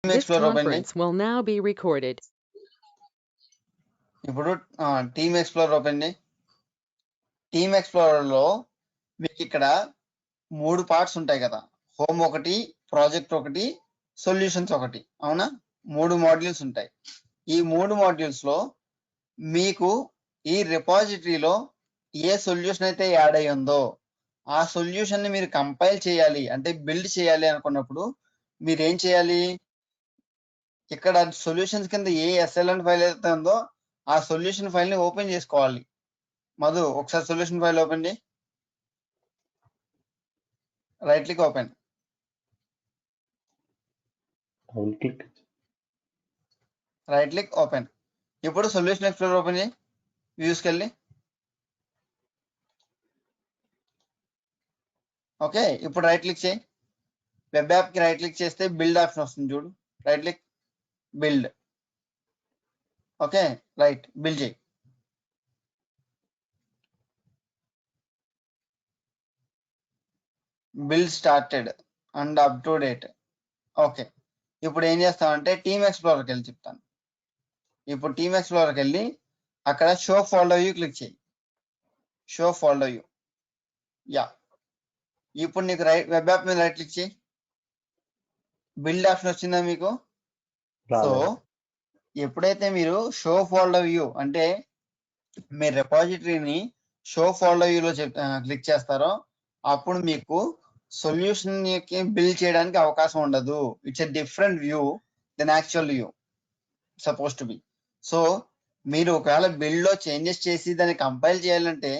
This explore open చేయి. conference will now be recorded. ఇప్పుడు team explore open చేయి. Team ఎక్స్ప్లోరర్లో మీకు ఇక్కడ 3 పార్ట్స్ ఉంటాయి కదా, హోమ్ ఒకటి, ప్రాజెక్ట్ ఒకటి, సొల్యూషన్స్ ఒకటి, అవునా? 3 మాడ్యూల్స్ ఉంటాయి. ఈ 3 మాడ్యూల్స్లో మీకు ఈ రిపాజిటరీలో ఏ సొల్యూషన్ అయితే యాడ్ అయ్యి ఉందో ఆ సొల్యూషన్ని మీరు కంపైల్ చేయాలి అంటే బిల్డ్ చేయాలి అనుకున్నప్పుడు మీరు ఏం చేయాలి? ఇక్కడ సొల్యూషన్స్ కింద ఏ ఎస్ఎల్ఎన్ ఫైల్ అయితే ఉందో ఆ సొల్యూషన్ ఫైల్ని ఓపెన్ చేసుకోవాలి. మధు ఒకసారి సొల్యూషన్ ఫైల్ ఓపెన్ చేయి. Right click open. Right click open. ఇప్పుడు సొల్యూషన్ ఎక్స్ప్లోరర్ ఓపెన్ చేయి. వ్యూస్కి వెళ్ళి ఓకే, ఇప్పుడు రైట్ క్లిక్ చేయి. వెబ్ యాప్కి రైట్ క్లిక్ చేస్తే బిల్డ్ ఆప్షన్ వస్తుంది చూడు. Right click, build. Okay, right, build చేయి. Build started and up to date. Okay, ఇప్పుడు ఏం చేస్తామంటే టీమ్ ఎక్స్ప్లోరర్కి వెళ్ళి చెప్తాను. ఇప్పుడు టీమ్ ఎక్స్ప్లోరర్కి వెళ్ళి అక్కడ షో ఫోల్డర్ వ్యూ క్లిక్ చేయి. Show folder view. యా, ఇప్పుడు నీకు వెబ్ యాప్ మీద రైట్ క్లిక్ చేయి. బిల్డ్ ఆప్షన్ వచ్చిందా మీకు? సో ఎప్పుడైతే మీరు షో ఫోల్డర్ వ్యూ అంటే మీ రిపాజిటరీని షో ఫోల్డర్ వ్యూలో క్లిక్ చేస్తారో అప్పుడు మీకు సొల్యూషన్ బిల్డ్ చేయడానికి అవకాశం ఉండదు. It's a different view then actual view suppose to be. So మీరు ఒకవేళ బిల్డ్లో చేంజెస్ చేసి దాన్ని కంపైల్ చేయాలంటే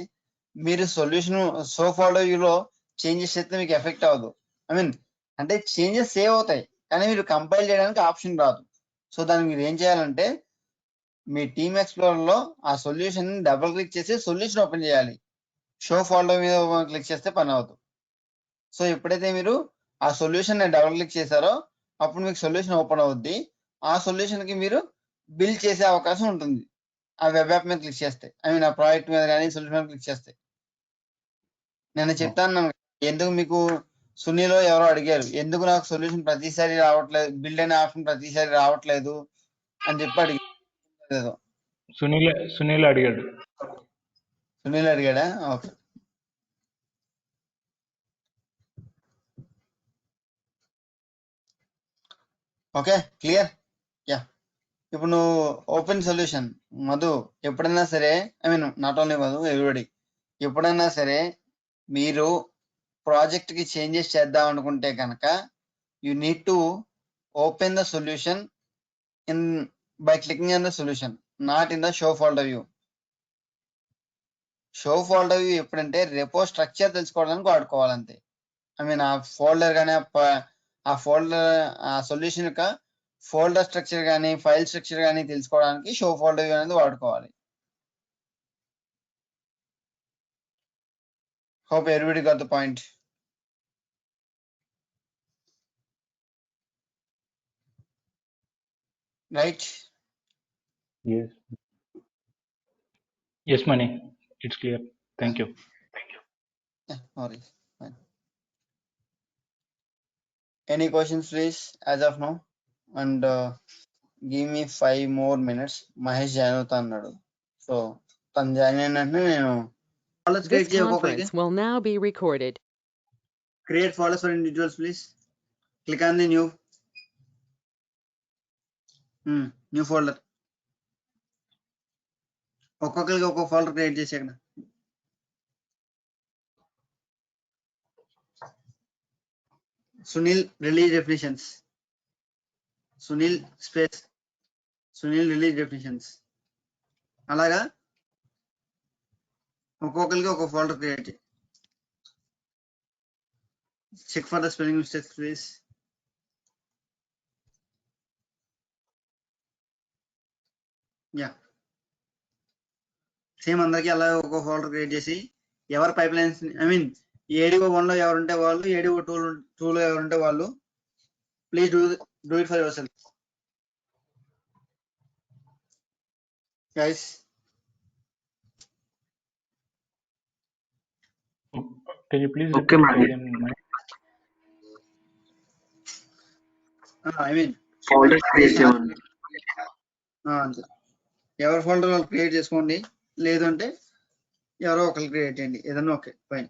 మీరు సొల్యూషన్ షో ఫోల్డర్ వ్యూలో చేంజెస్ చేస్తే మీకు ఎఫెక్ట్ అవ్వదు. ఐ మీన్ అంటే చేంజెస్ సేవ్ అవుతాయి కానీ మీరు కంపైల్ చేయడానికి ఆప్షన్ రాదు. సో దానికి మీరు ఏం చేయాలంటే మీ టీమ్ ఎక్స్ప్లోరర్లో ఆ సొల్యూషన్ డబుల్ క్లిక్ చేసి సొల్యూషన్ ఓపెన్ చేయాలి. షో ఫోల్డర్ మీద క్లిక్ చేస్తే పని అవ్వదు. సో ఎప్పుడైతే మీరు ఆ సొల్యూషన్ డబుల్ క్లిక్ చేశారో అప్పుడు మీకు సొల్యూషన్ ఓపెన్ అవుద్ది. ఆ సొల్యూషన్కి మీరు బిల్డ్ చేసే అవకాశం ఉంటుంది ఆ వెబ్ యాప్ మీద క్లిక్ చేస్తే. ఐ మీన్ ఆ ప్రాజెక్ట్ మీద కానీ సొల్యూషన్ మీద క్లిక్ చేస్తే. నేను చెప్తాను ఎందుకు మీకు సునీలో ఎవరో అడిగారు ఎందుకు నాకు సొల్యూషన్ ప్రతిసారి రావట్లేదు, బిల్డ్ అనే ఆప్షన్ ప్రతిసారి రావట్లేదు అని చెప్పి అడిగారు. సునీల్ అడిగాడు. సునీల్ అడిగాడా? ఓకే. Okay, clear. యా, ఇప్పుడు నువ్వు ఓపెన్ సొల్యూషన్ మధు ఎప్పుడైనా సరే, I mean not only Madhu, everybody, ఎప్పుడైనా సరే మీరు ప్రాజెక్ట్కి చేంజెస్ చేద్దాం అనుకుంటే కనుక you need to open the solution in by clicking on the solution, not in the show folder view. Show folder view ఎప్పుడంటే రెపో స్ట్రక్చర్ తెలుసుకోవడానికి వాడుకోవాలంతే. ఐ మీన్ ఆ ఫోల్డర్ కానీ ఆ ఫోల్డర్ ఆ సొల్యూషన్ యొక్క ఫోల్డర్ స్ట్రక్చర్ కానీ ఫైల్ స్ట్రక్చర్ కానీ తెలుసుకోవడానికి షో ఫోల్డర్ వ్యూ అనేది వాడుకోవాలి. Hope everybody got the point. Right? Yes, Mani. It's clear. Thank you. Yeah, no worries. Fine. Any questions please as of now? And give me 5 more minutes. Mahesh join అవుతా అన్నాడు. So తను join అయినంటే నేను This conference will now be recorded. Create folders for individuals please. Click on the new folder. ఒక్కొక్కరికి ఒక్కొక్క folder create చేసి అక్కడ Sunil release definitions, Sunil space Sunil release definitions, అలాగా ఒక్కొక్కరికి ఒక్కొక్క ఫోల్డర్ క్రియేట్ చేయి. Check for the spelling mistakes please. Yeah, same అందరికీ అలాగే ఒక్కొక్క ఫోల్డర్ క్రియేట్ చేసి ఎవరి pipe lines, I mean ADO 1లో ఎవరుంటే వాళ్ళు, ఏడిఓ 2లో ఎవరుంటే వాళ్ళు, please do it for your self guys. Can you please repeat again? I mean folder create చేయమని. అంతే, ఎవరి ఫోల్డర్ వాళ్ళు క్రియేట్ చేసుకోండి, లేదంటే ఎవరో ఒకరు క్రియేట్ చేయండి, ఏదన్నా ఓకే ఫైన్.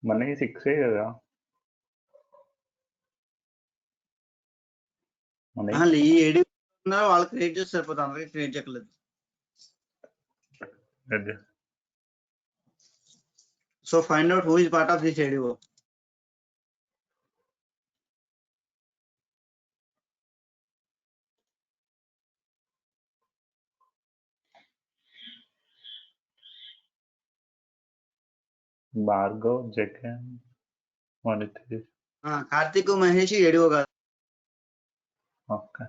మనకి 6 కదా మనకి. ఈ ఏడి వాళ్ళు క్రియేట్ చేస్తే సరిపోతుంది, అందరికీ క్రియేట్ చేయలేదు. అదే. So find out who is part of this ADO. Bhargav, Jagan, Manitej. Karthik, Mahesh ADO కాదు. Okay.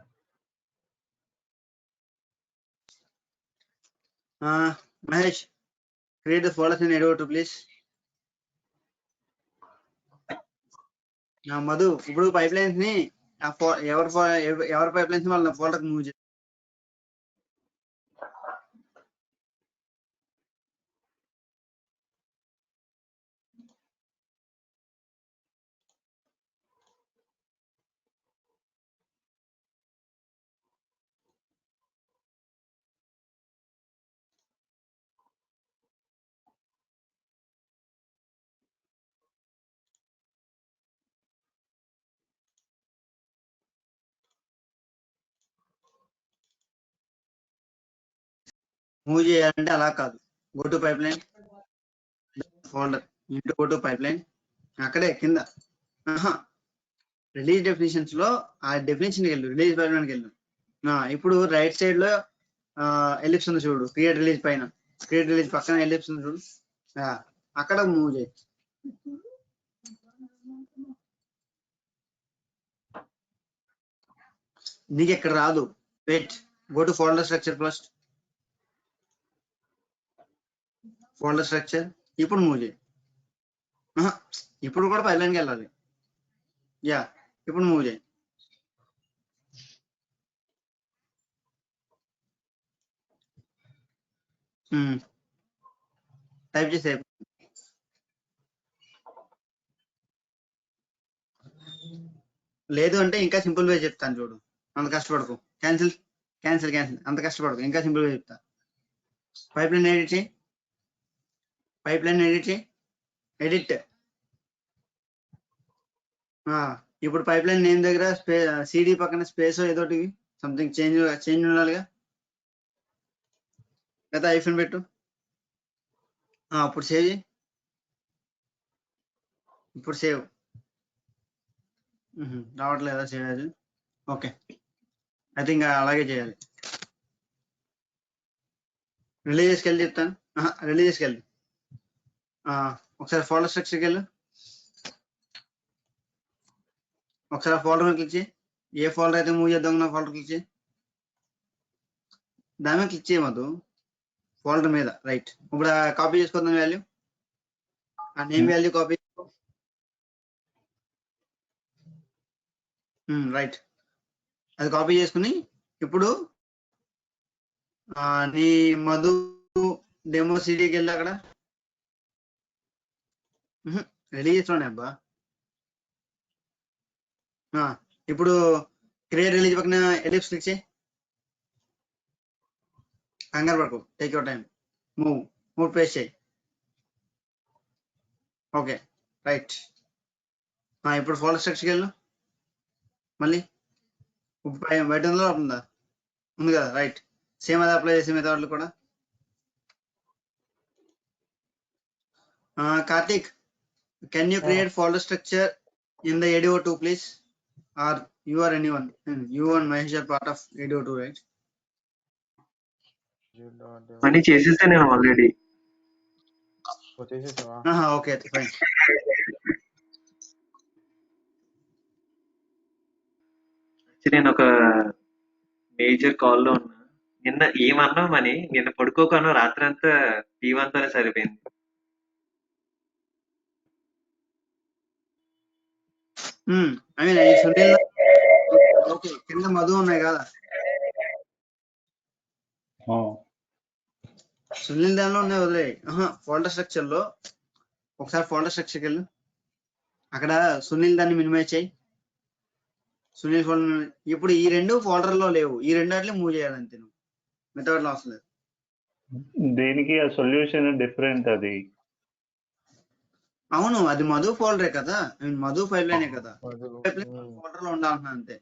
Mahesh, create the folders in ADO 2 please. Madhu, ఇప్పుడు పైప్ లైన్స్ ని ఎవరి పైప్ లైన్స్ వాళ్ళ ఫోల్డర్ మూవ్ చేయాలి. మూవ్ చేయాలంటే అలా కాదు, go to pipe line folder, into go to pipe line, అక్కడే కింద రిలీజ్ డెఫినేషన్స్ లో ఆ డెఫినేషన్కి వెళ్ళు, రిలీజ్ పైప్ లైన్కి వెళ్ళు. ఇప్పుడు రైట్ సైడ్ లో ఎలిప్స్ ఉంది చూడు, క్రియేట్ రిలీజ్ పైన, క్రియేట్ రిలీజ్ పక్కన ఎలిప్స్ ఉంది చూడు, అక్కడ మూవ్ చేయి. నీకు ఎక్కడ రాదు, wait, go to folder structure first, folder structure, ఇప్పుడు మూవ్ చేయి. ఇప్పుడు కూడా పైప్ లైన్కి వెళ్ళాలి. ఇప్పుడు మూవ్ చేయి. టైప్ చేసే, లేదు అంటే ఇంకా సింపుల్ వే చెప్తాను చూడు, అంత కష్టపడకు. క్యాన్సిల్ క్యాన్సిల్ క్యాన్సిల్, అంత కష్టపడకు, ఇంకా సింపుల్ వే చెప్తా. పైప్ లైన్ ఎడిట్ చేయి, పైప్ లైన్ ఎడిట్ చేయి, ఎడిట్. ఇప్పుడు పైప్ లైన్ నేమ్ దగ్గర సిడి పక్కన స్పేస్ ఏదోటి సంథింగ్ చేంజ్ ఉండాలిగా, లేదా ఐఫోన్ పెట్టు. అప్పుడు సేవ్ చేయి, ఇప్పుడు సేవ్ రావట్లేదా సేవ్ అది. ఓకే, అయితే ఇంకా అలాగే చేయాలి. రిలీజెస్కి వెళ్ళి చెప్తాను, రిలీజెస్కి వెళ్ళి ఒకసారి ఫోల్డర్ స్ట్రక్చర్కి వెళ్ళు, ఒకసారి ఆ ఫోల్డర్ క్లిక్ చేయి, ఏ ఫోల్డర్ అయితే మూవ్ చేద్దాం నా ఫోల్డర్ క్లిక్ చేయి, దాని మీద క్లిక్ చేయమద్దు, ఫోల్డర్ మీద రైట్. ఇప్పుడు కాపీ చేసుకుందాం వాల్యూ, ఆ నేమ్ వాల్యూ కాపీ చేసుకో, రైట్. అది కాపీ చేసుకుని ఇప్పుడు నీ మధు డెమో సిడీకి వెళ్ళి అక్కడ రిలీజ్ లోనే అబ్బా. ఇప్పుడు క్రియేట్ రిలీజ్ పక్కన ఎలిప్స్ క్లిక్ చేయి, కంగారు పడుకో, take your time. Move paste చేయి. Okay right. ఇప్పుడు ఫోల్డర్ స్ట్రక్చర్కి వెళ్ళు. మళ్ళీ బయట ఉందా ఉందా? ఉంది కదా, రైట్. సేమ్ అది అప్లై చేసే మెథడ్లు కూడా. Karthik, can you create folder structure in the ADO2 please? Or you or anyone? You and Mahesh are part of ADO2, right? మనీ చేసేసా నేను ఆల్రెడీ. Okay fine. నేను ఒక మేజర్ కాల్లో ఉన్నా. నిన్న ఏమన్నా మని నిన్న పడుకోకను రాత్రి అంతా టీవంతోనే సరిపోయింది. సునీల్ ఓకే, కింద మధు ఉన్నాయి కదా, సునీల్ దానిలో ఉన్నాయి వదిలే. ఫోల్డర్ స్ట్రక్చర్ లో ఒకసారి ఫోల్డర్ స్ట్రక్చర్కి వెళ్ళు. అక్కడ సునీల్ దాన్ని మినిమైజ్ చేయి. సునీల్ ఫోల్డర్ ఇప్పుడు ఈ రెండు ఫోల్డర్ లో లేవు, ఈ రెండాట్లు మూవ్ చేయాలంతే. నువ్వు మెథడ్ అవసరం లేదు. దీనికి ఆ సొల్యూషన్ డిఫరెంట్. అది అవును, అది మధు ఫోల్డరే కదా, మధు ఫైల్ లైనే కదా, ఫోల్డర్ లో ఉండాలన్నా అంతే.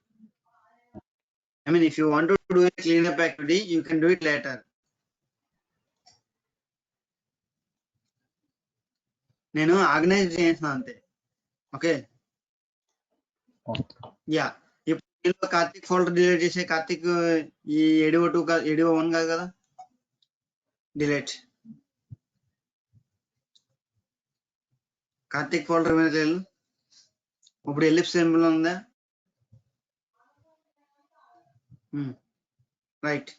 if you want to do a cleanup activity, you can do it later. నేను ఆర్గనైజ్ చేసిన అంతే. Okay yeah. ఇప్పుడు కార్తిక్ ఫోల్డర్ డిలీట్ చేసే. కార్తిక్ ఈ ADO2 ADO1 కాదు కదా, డిలీట్. కార్తిక్ ఫోల్డర్ మీద వెళ్ళు. ఇప్పుడు ఎలిప్స్ సింబల్ ఉందా? రైట్,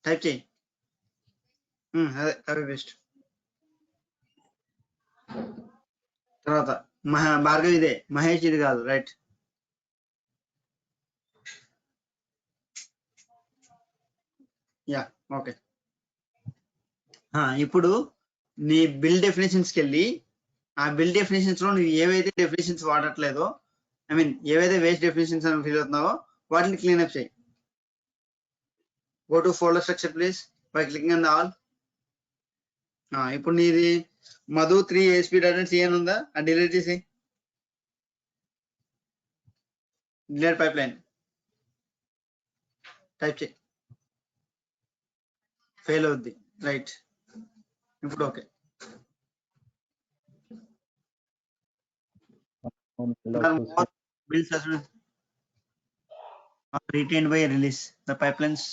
టైప్ చేయి. అదే బెస్ట్. తర్వాత భార్గవ్ ఇదే, మహేష్ ఇది కాదు, రైట్. Yeah okay. ఇప్పుడు నీ బిల్ డెఫినేషన్స్కి వెళ్ళి ఆ బిల్ డెఫినేషన్స్ లో నువ్వు ఏవైతే డెఫినేషన్స్ వాడట్లేదో, ఏవైతే వేస్ట్ డెఫినేషన్స్ అని ఫీల్ అవుతున్నావో వాటిని క్లీన్అప్ చేయి. Go to folder structure please by clicking on the all. ఇప్పుడు నీది మధు 3 ASP.NET అని ఉందా? అది డిలీట్ చేసి డిలీట్ పైప్ లైన్ టైప్ చేయి. ఫెయిల్ అవుద్ది, రైట్. ఇప్పుడు okay. builds retained by release the pipelines.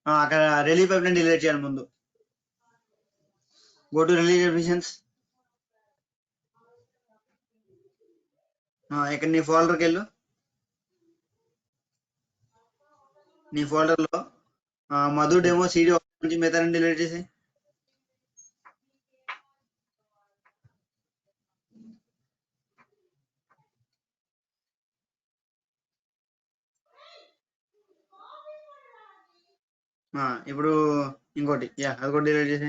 అక్కడ రిలీజ్ పైప్లైన్ డిలీట్ చేయాలి ముందు. Go to release definitions. ఇక్కడ నీ ఫోల్డర్కి వెళ్ళు. నీ ఫోల్డర్ లో మధు డెమో CD నుంచి మెథడ్ డిలీట్ చేసి ఇప్పుడు ఇంకోటి అది కూడా డిలీట్ చేసి.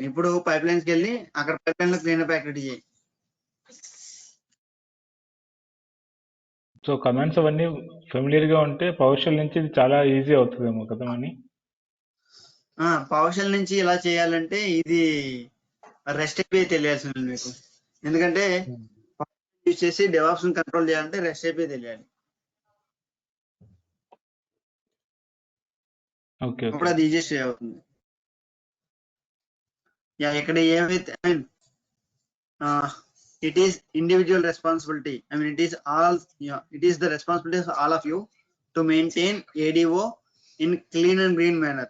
ఇప్పుడు పైప్ లైన్స్కి వెళ్ళి అక్కడ పైప్ లైన్ లో క్లీనప్ యాక్టివిటీ చేయి. సో కమాండ్స్ అవన్నీ ఫెమిలియర్ గా ఉంటే పవర్షెల్ నుంచి ఇది చాలా ఈజీ అవుతుందేమో కదా అని. పవర్షెల్ నుంచి ఇలా చేయాలంటే ఇది రెస్ట్ API తెలియాల్సింది మీకు. ఎందుకంటే యూజ్ చేసి డెవాప్స్ కంట్రోల్ చేయాలంటే రెస్ట్ API తెలియాలి. అప్పుడు అది ఈజీ అవుతుంది. ఇక్కడ ఏమైతే it is individual responsibility. it is the responsibility of all of you to maintain ADO in clean and green manner.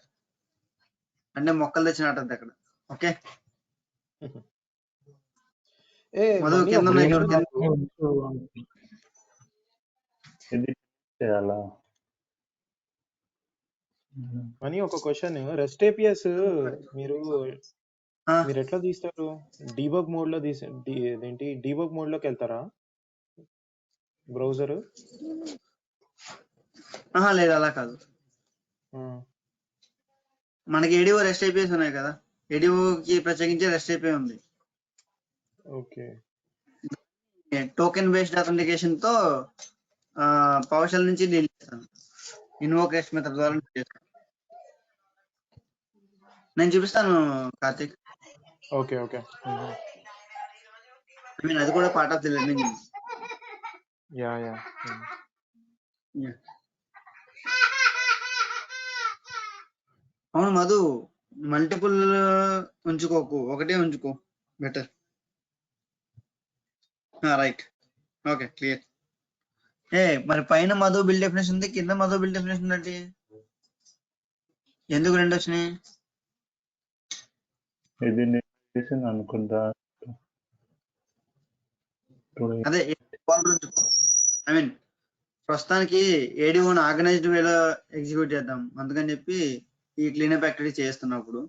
అంటే మొక్కలు తెచ్చినట్టు అక్కడ. ఓకే మనీ ఒక క్వశ్చన్. రెస్ట్ APIs మీరు ఎట్లా తీస్తారు? డీబగ్ మోడ్ లో ఏంటి డీబగ్ మోడ్ లోకి వెళ్తారా బ్రౌజర్? లేదు అలా కాదు. మనకి ADO రెస్ట్ APIs ఉన్నాయి కదా, ADO కి ప్రత్యేకించి రెస్ట్ API ఉంది. ఓకే. టోకెన్ బేస్డ్ అథెంటికేషన్ తో పవర్షల్ నుంచి డీల్ చేస్తాను. ఇన్వోకేషన్ మెథడ్ ద్వారా చేస్తాను. నేను చూపిస్తాను Karthik. Okay okay. I mean అది కూడా part of the learning. Yeah yeah. అవును మధు, మల్టిపుల్ ఉంచుకోకు, ఒకటే ఉంచుకో బెటర్. Right, okay, clear. మరి పైన మధు బిల్ డెఫినేషన్ ఉంది, కింద మధు బిల్ డెఫినేషన్ ఏంటి? ఎందుకు రెండు వచ్చినాయి? ఇది నేను అనుకుంటా. అదే ఐ మీన్ ప్రస్తుతానికి ఏడీఓని ఆర్గనైజ్డ్ వేలో ఎగ్జిక్యూట్ చేద్దాం, అందుకని చెప్పి ఈ క్లీనప్ యాక్టివిటీ చేస్తున్నప్పుడు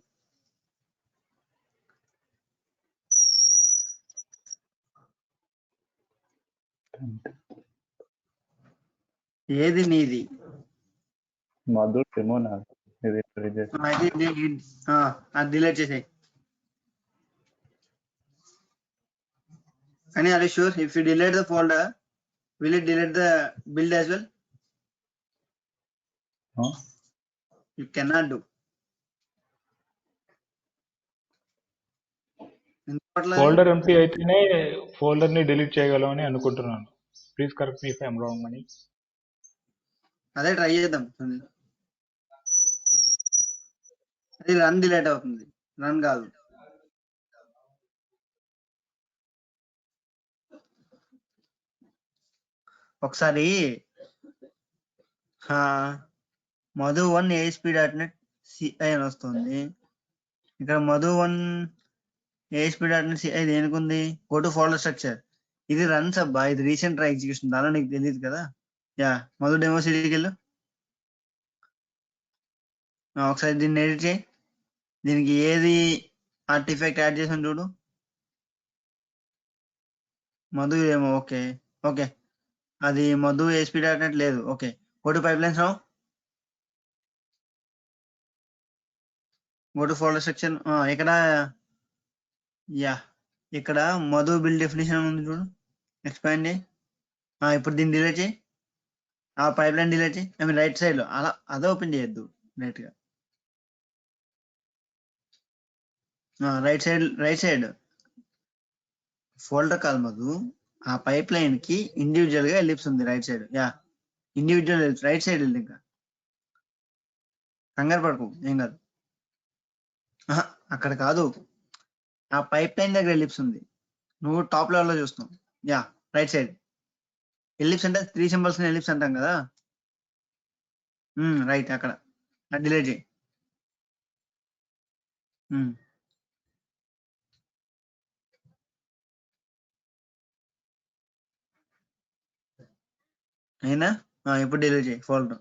ఏది నీది? మధు డెమో నాకు అది డిలీట్ చేసేయి. కానీ are you sure if you delete the folder will it delete the build as well? You cannot do. Folder empty అయితేనే ఫోల్డర్ ని డిలీట్ చేయగలమని అనుకుంటున్నాను. Please correct me if I'm wrong అని. అదే ట్రై చేద్దాం. అది రన్ డిలీట్ అవుతుంది, run కాదు. ఒకసారి మధు1 ASP.NET CI అని వస్తుంది. ఇక్కడ మధు1 ASP.NET CI దేనికి ఉంది? Go to folder structure. ఇది రన్స్ అబ్బా, ఇది రీసెంట్ ఎగ్జిక్యూషన్, దానిలో నీకు తెలియదు కదా. యా, మధు డెమో సిటీకి వెళ్ళు. ఒకసారి దీన్ని ఎడిట్ చేయి. దీనికి ఏది ఆర్టిఫాక్ట్ యాడ్ చేసాను చూడు. మధు ఏమో ఓకే ఓకే, అది మధు ASP.NET లేదు. Okay, go to pipelines now, go to folder structure. ఇక్కడ యా, ఇక్కడ మధు బిల్డ్ డెఫినేషన్ ఉంది చూడు, ఎక్స్పాండ్ చేయి. ఇప్పుడు దీన్ని డిలీట్ చేయి, ఆ పైప్ లైన్ డిలీట్ చేయి. ఐ మీన్ రైట్ సైడ్ లో అలా అదే ఓపెన్ చేయొద్దు, డైరెక్ట్ గా రైట్ సైడ్ ఫోల్డర్ కాదు మధు, ఆ పైప్ లైన్ కి ఇండివిజువల్ గా ఎలిప్స్ ఉంది right side. Yeah, individual ellipse right side వెళ్ళి, ఇంకా కంగారు పడుకో, ఏం కాదు. అక్కడ కాదు, ఆ పైప్ లైన్ దగ్గర ఎలిప్స్ ఉంది, నువ్వు టాప్ లెవెల్ లో చూస్తున్నావు. యా, రైట్ సైడ్ ఎలిప్స్ అంటే 3 సింబల్స్ ఎలిప్స్ అంటాం కదా. రైట్, అక్కడ డిలీట్ చేయి. అయినా ఇప్పుడు డిలీట్ చేయి ఫోల్డర్.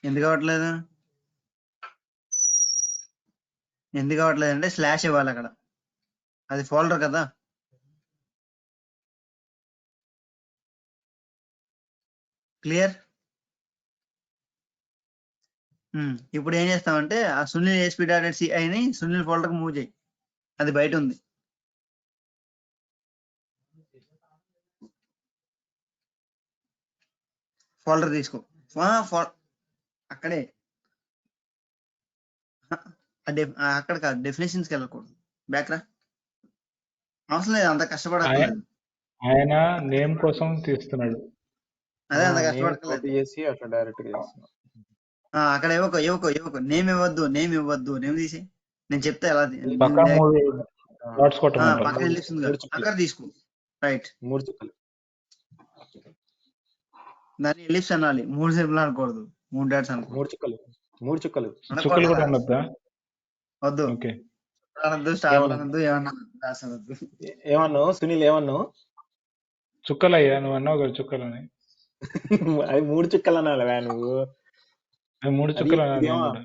ఎందుకు అవ్వట్లేదు? ఎందుకు అవ్వట్లేదు అంటే స్లాష్ ఇవ్వాలి అక్కడ, అది ఫోల్డర్ కదా. క్లియర్? ఇప్పుడు ఏం చేస్తామంటే ఆ సునీల్ ASP.NET CIని సునీల్ ఫోల్డర్కి మూవ్ చేయి, అది బయట ఉంది. ఫోల్డర్ తీసుకో, అక్కడే, అక్కడ కాదు, డెఫినేషన్స్కి వెళ్ళకూడదు, బ్యాక్ రా. అవసరం లేదు, అంత కష్టపడక్కర్లేదు. ఆయన నేమ్ కోసం తీస్తున్నాడు, అదే అంత కష్టపడక్కర్లేదు. చేసి అట్లా డైరెక్ట్ గా చేస్తున్నా. అక్కడ ఇవ్వకు, నేమ్ ఇవ్వద్దు, నేమ్ తీసి, నేను చెప్తా ఎలా. పక్కన 3 డాట్స్ కొట్టమంటారు. పక్కన వెళ్ళిస్తుంది కదా, అక్కడ తీసుకో. రైట్, 3 చుక్కలు. దాన్ని ఎలిప్స్ అనాలి, 3 సింబల్ అనకూడదు, 3 డాట్స్ అనుకో. 3 చుక్కలు చుక్కలు కూడా అనొద్దా? వద్దు, ఓకే. అనొద్దు, స్టార్ అనొద్దు, ఏమన్నా డాట్స్ అనొద్దు. ఏమన్నావు సునీల్, ఏమన్నావు? చుక్కలయ్యా, నువ్వు అన్నావు కదా చుక్కలని. అది 3 చుక్కలు అనాలి నువ్వు. అది 3 చుక్కలు అనాలి.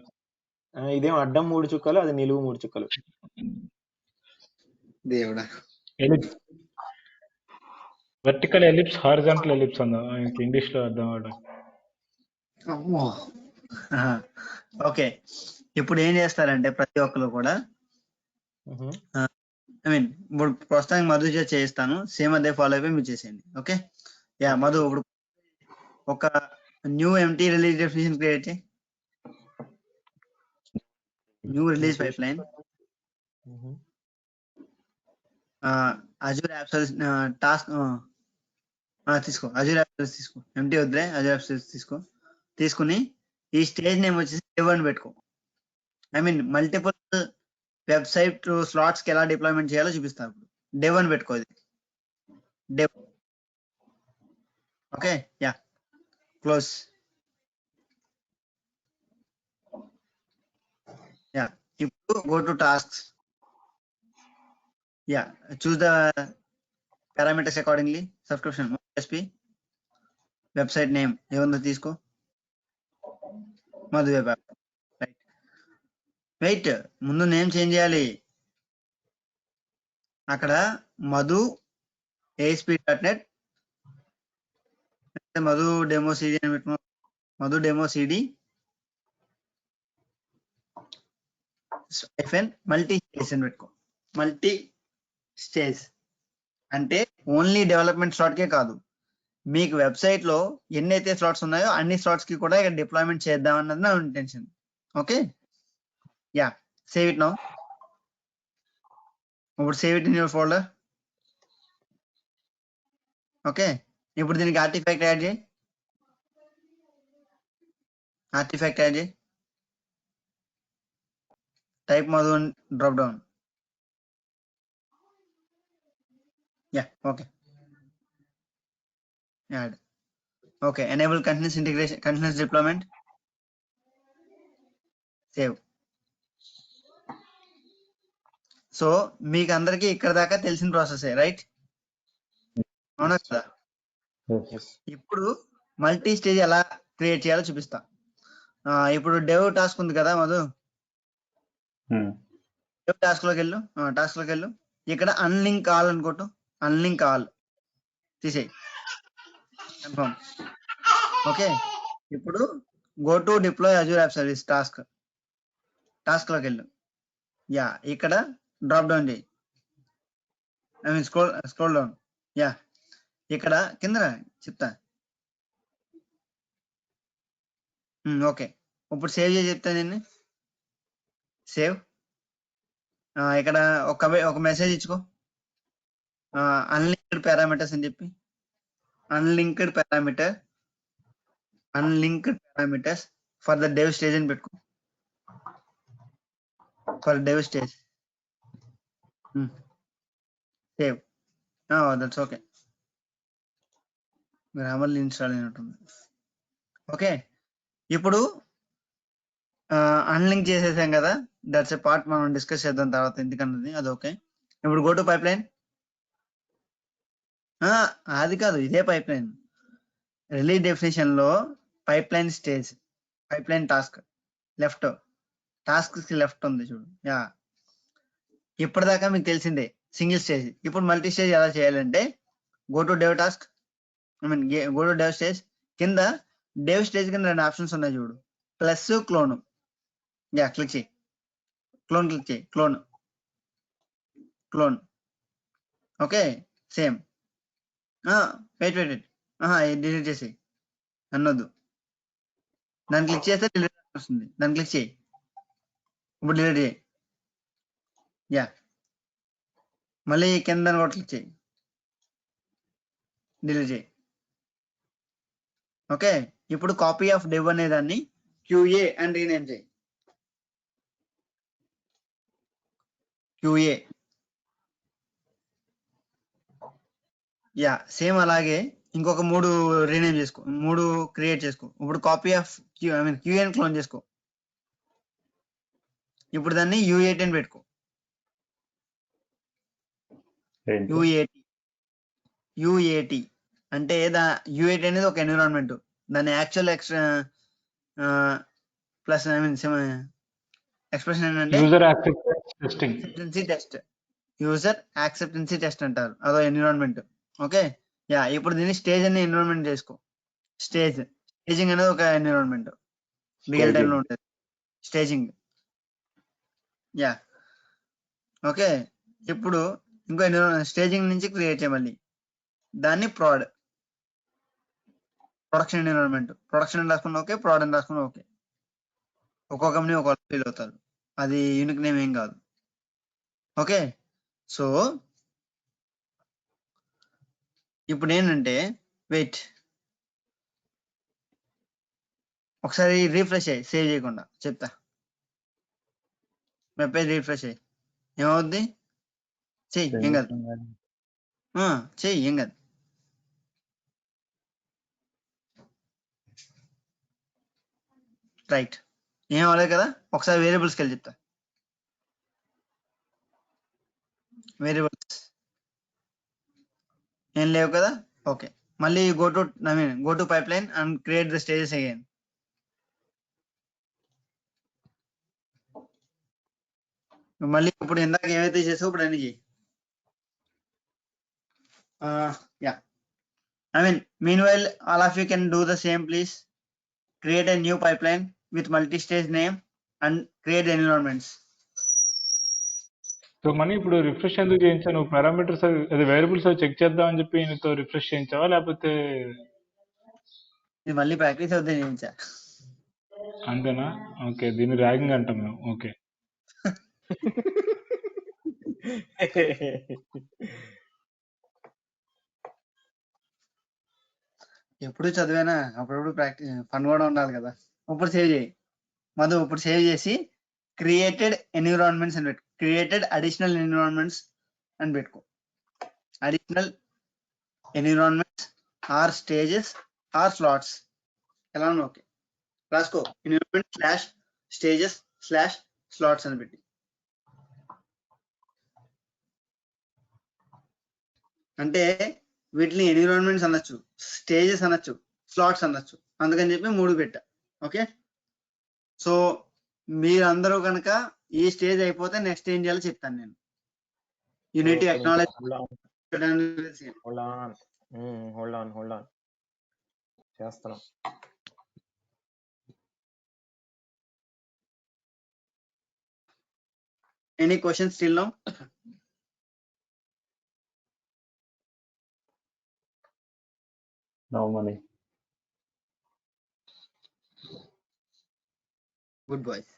ఇదేమో అడ్డం 3 చుక్కలు, అది నిలువు 3 చుక్కలు. దేవుడా, వర్టికల్ ఎలిప్స్, హారిజాంటల్ ఎలిప్స్ అన్నా ఇంగ్లీష్ లో అర్థం అవడం. ఓకే, ఇప్పుడు ఏం చేస్తారంటే ప్రతి ఒక్కరు కూడా ఐ మీన్ ఇప్పుడు ప్రస్తుతానికి మధు చేస్తాను, సేమ్ అదే ఫాలో అయిపోయి మీరు చేసేయండి. ఓకే యా మధు, ఇప్పుడు ఒక new empty release definition create చేయి. New release pipe line Azure app service task తీసుకో, అజూర్ యాప్ సర్వీస్ తీసుకో, ఎంటీ వద్దులే, అజూర్ యాప్ సర్వీస్ తీసుకుని ఈ స్టేజ్ నేమ్ వచ్చేసి డెవ్ అని పెట్టుకో. I mean multiple website slots కి ఎలా డిప్లాయ్మెంట్ చేయాలో చూపిస్తాను. డెవ్ అని పెట్టుకో, ఇది dev. Okay yeah close. Yeah ఇప్పుడు go to tasks. Yeah choose the parameters accordingly. Subscription SP, website name ఏముందో తీసుకో, Madhu web app. Right, wait, ముందు నేమ్ చేంజ్ చేయాలి. అక్కడ Madhu ASP.NET Madhu demo CD అని పెట్టుకో, Madhu demo CD multi stage అని పెట్టుకో. మల్టీ స్టేజ్ అంటే ఓన్లీ డెవలప్మెంట్ స్లాట్ కే కాదు, మీకు వెబ్సైట్ లో ఎన్నైతే స్లాట్స్ ఉన్నాయో అన్ని స్లాట్స్ కి కూడా ఇక్కడ డిప్లాయ్మెంట్ చేద్దాం అన్నది నా intention. Okay yeah save it now. ఇప్పుడు save it in your folder. Okay ఇప్పుడు దీనికి ఆర్టిఫాక్ట్ యాడ్ చేయి, ఆర్టిఫాక్ట్ యాడ్ చేయి, type Madhu drop down. Yeah okay add. Okay enable continuous integration, continuous deployment, save. So మీకు అందరికి ఇక్కడ దాకా తెలిసిన ప్రాసెసే రైట్, అవునా కదా? ఇప్పుడు మల్టీ స్టేజ్ ఎలా క్రియేట్ చేయాలో చూపిస్తా. ఇప్పుడు డెవ్ టాస్క్ ఉంది కదా మధు, డెవ్ టాస్క్ లోకి వెళ్ళు, ఇక్కడ అన్లింక్ ఆల్ అనుకోటు, అన్లింక్ ఆల్ తీసేయి, కన్ఫర్మ్. ఓకే ఇప్పుడు go to deploy Azure app service task లోకి వెళ్ళు. యా ఇక్కడ డ్రాప్ డౌన్ చేయి, I mean scroll down. Yeah ఇక్కడ కింద చెప్తా. ఓకే ఇప్పుడు సేవ్ చేసి చెప్తా దీన్ని. సేవ్. ఇక్కడ ఒక మెసేజ్ ఇచ్చుకో, అన్లింక్డ్ పారామీటర్స్ అని చెప్పి, unlinked parameters for the dev stage అని పెట్టుకో, for dev stage. Save. That's okay, Grammarly install అయినట్టుంది. ఓకే ఇప్పుడు అన్లింక్ చేసేసాం కదా, దట్స్ ఎ పార్ట్ మనం డిస్కస్ చేద్దాం తర్వాత ఎందుకన్నది, అది ఓకే. ఇప్పుడు గో టు పైప్ లైన్. అది కాదు, ఇదే పైప్ లైన్. రిలీజ్ డెఫినేషన్ లో pipeline stage, pipeline task left, task కి లెఫ్ట్ ఉంది చూడు. యా ఇప్పటిదాకా మీకు తెలిసిందే సింగిల్ స్టేజ్. ఇప్పుడు మల్టీ స్టేజ్ ఎలా చేయాలంటే go to dev task, I mean go to dev stage. కింద డెవ్ స్టేజ్ కింద 2 ఆప్షన్స్ ఉన్నాయి చూడు, ప్లస్ క్లోన్. యా క్లిక్ చేయి, క్లోన్ క్లిక్ చేయి, clone. Okay same. Wait delete చేసి అన్నొద్దు, దాన్ని క్లిక్ చేస్తే డిలీట్ వస్తుంది, దాన్ని క్లిక్ చేయి. ఇప్పుడు డిలీట్ చేయి. యా మళ్ళీ కింద కూడా క్లిక్ చేయి, డిలీట్ చేయి. ఓకే ఇప్పుడు కాపీ ఆఫ్ డెవ్ అనే దాన్ని QA అని రీనేమ్ చేయి, QA. యా సేమ్ అలాగే ఇంకొక 3 రీనేమ్ చేసుకో, 3 క్రియేట్ చేసుకో. ఇప్పుడు కాపీ ఆఫ్ QA అని క్లోన్ చేసుకో. ఇప్పుడు దాన్ని U8 అని పెట్టుకో, U8 అంటే U8 అనేది ఒక ఎన్విరాన్మెంట్, దాని actual plus I mean expression ఏంటంటే user acceptancy test, user acceptancy test అంటారు, అదో ఎన్విరాన్మెంట్. ఓకే యా ఇప్పుడు దీన్ని స్టేజ్ అనే ఎన్విరాన్మెంట్ చేసుకో. స్టేజింగ్ అనేది ఒక ఎన్విరాన్మెంట్, రియల్ టైమ్ లో ఉంటుంది స్టేజింగ్. Yeah okay. ఇప్పుడు ఇంకో స్టేజింగ్ నుంచి క్రియేట్ చేయాలి దాన్ని ప్రొడక్షన్ ఎన్విరాన్మెంట్. ప్రొడక్షన్ అని రాసుకున్న ఓకే, ప్రాడ్ అని రాసుకున్న ఓకే. ఒక్కొక్క కంపెనీ ఒక్కొక్క ఫీల్ అవుతారు, అది యూనిక్ నేమ్ ఏం కాదు. ఓకే. సో ఇప్పుడు ఏంటంటే వెయిట్ ఒకసారి రీఫ్రెష్ అయ్యి సేవ్ చేయకుండా చెప్తా. వెబ్ పేజ్ రీఫ్రెష్ అయ్యి ఏమవుద్ది? చెయ్యి ఏం కాదు, చెయ్యి ఏం కాదు. రైట్, ఏం అవ్వలేదు కదా. ఒకసారి వేరియబుల్స్కి వెళ్ళి చెప్తా. వేరియబుల్స్ ఏం లేవు కదా. ఓకే, మళ్ళీ go to pipe line and create the stages again. మళ్ళీ ఇప్పుడు ఇందాక ఏమైతే చేసావు ఇప్పుడు అన్ని చేయి. Yeah I mean, meanwhile, all of you can do the same, please. Create a new pipeline with multi-stage name and create environments. So money ఇప్పుడు refresh ఎందుకు చేయించావు? నువ్వు పారామీటర్స్ అది వేరియబుల్స్ అవి చెక్ చేద్దాం అని చెప్పి నీతో రిఫ్రెష్ చేయించావా, లేకపోతే ఇది మళ్ళీ ప్రాక్టీస్ అవుతుంది చేయించా. అంతేనా? ఓకే, దీన్ని ర్యాగింగ్ అంటాం మేము. ఓకే, ఎప్పుడు చదివేనా, అప్పుడప్పుడు ప్రాక్టీస్ ఫన్ కూడా ఉండాలి కదా. ఇప్పుడు సేవ్ చేయి మధు. ఇప్పుడు సేవ్ చేసి క్రియేటెడ్ ఎన్విరాన్మెంట్స్ అని పెట్టుకో. క్రియేటెడ్ అడిషనల్ ఎన్విరాన్మెంట్స్ అని పెట్టుకో. Additional environments or stages or slots ఎలా ఉన్నా ఓకే. రాసుకో environment slash stages slash slots అని పెట్టి. అంటే వీటిని ఎన్విరాన్మెంట్స్ అనొచ్చు, స్టేజెస్ అనొచ్చు, స్లాట్స్ అనొచ్చు. అందుకని చెప్పి 3 పెట్టా. ఓకే. సో మీరందరూ కనుక ఈ స్టేజ్ అయిపోతే నెక్స్ట్ ఏం చేయాలో చెప్తాను నేను. Unity acknowledge. హోల్డ్ ఆన్ చేస్తున్నాం. Any questions still no? No money. Good boys.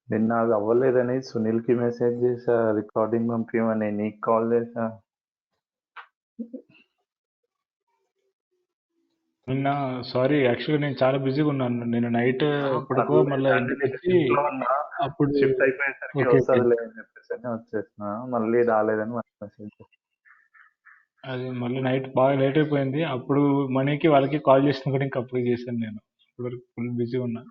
నిన్న అది అవ్వలేదని సునీల్కి మెసేజ్ చేసా, రికార్డింగ్ పంపించమని. నీకు కాల్ చేసా. నిన్న సారీ, యాక్చువల్గా నేను చాలా బిజీగా ఉన్నాను. నేను నైట్ ఎప్పటికో మళ్ళీ ఇంటికి వచ్చి అప్పుడు షిఫ్ట్ అయిపోయేసరికి ఓకే, వస్తుందిలే అని చెప్పేసి వచ్చేసిన. మళ్ళీ రాలేదని మెసేజ్. అది మళ్ళీ నైట్ బాగా లేట్ అయిపోయింది. అప్పుడు మనీకి వాళ్ళకి కాల్ చేసిన కూడా ఇంకా అప్పుడు చేశాను. నేను ఇప్పుడు ఫుల్ బిజీ ఉన్నా.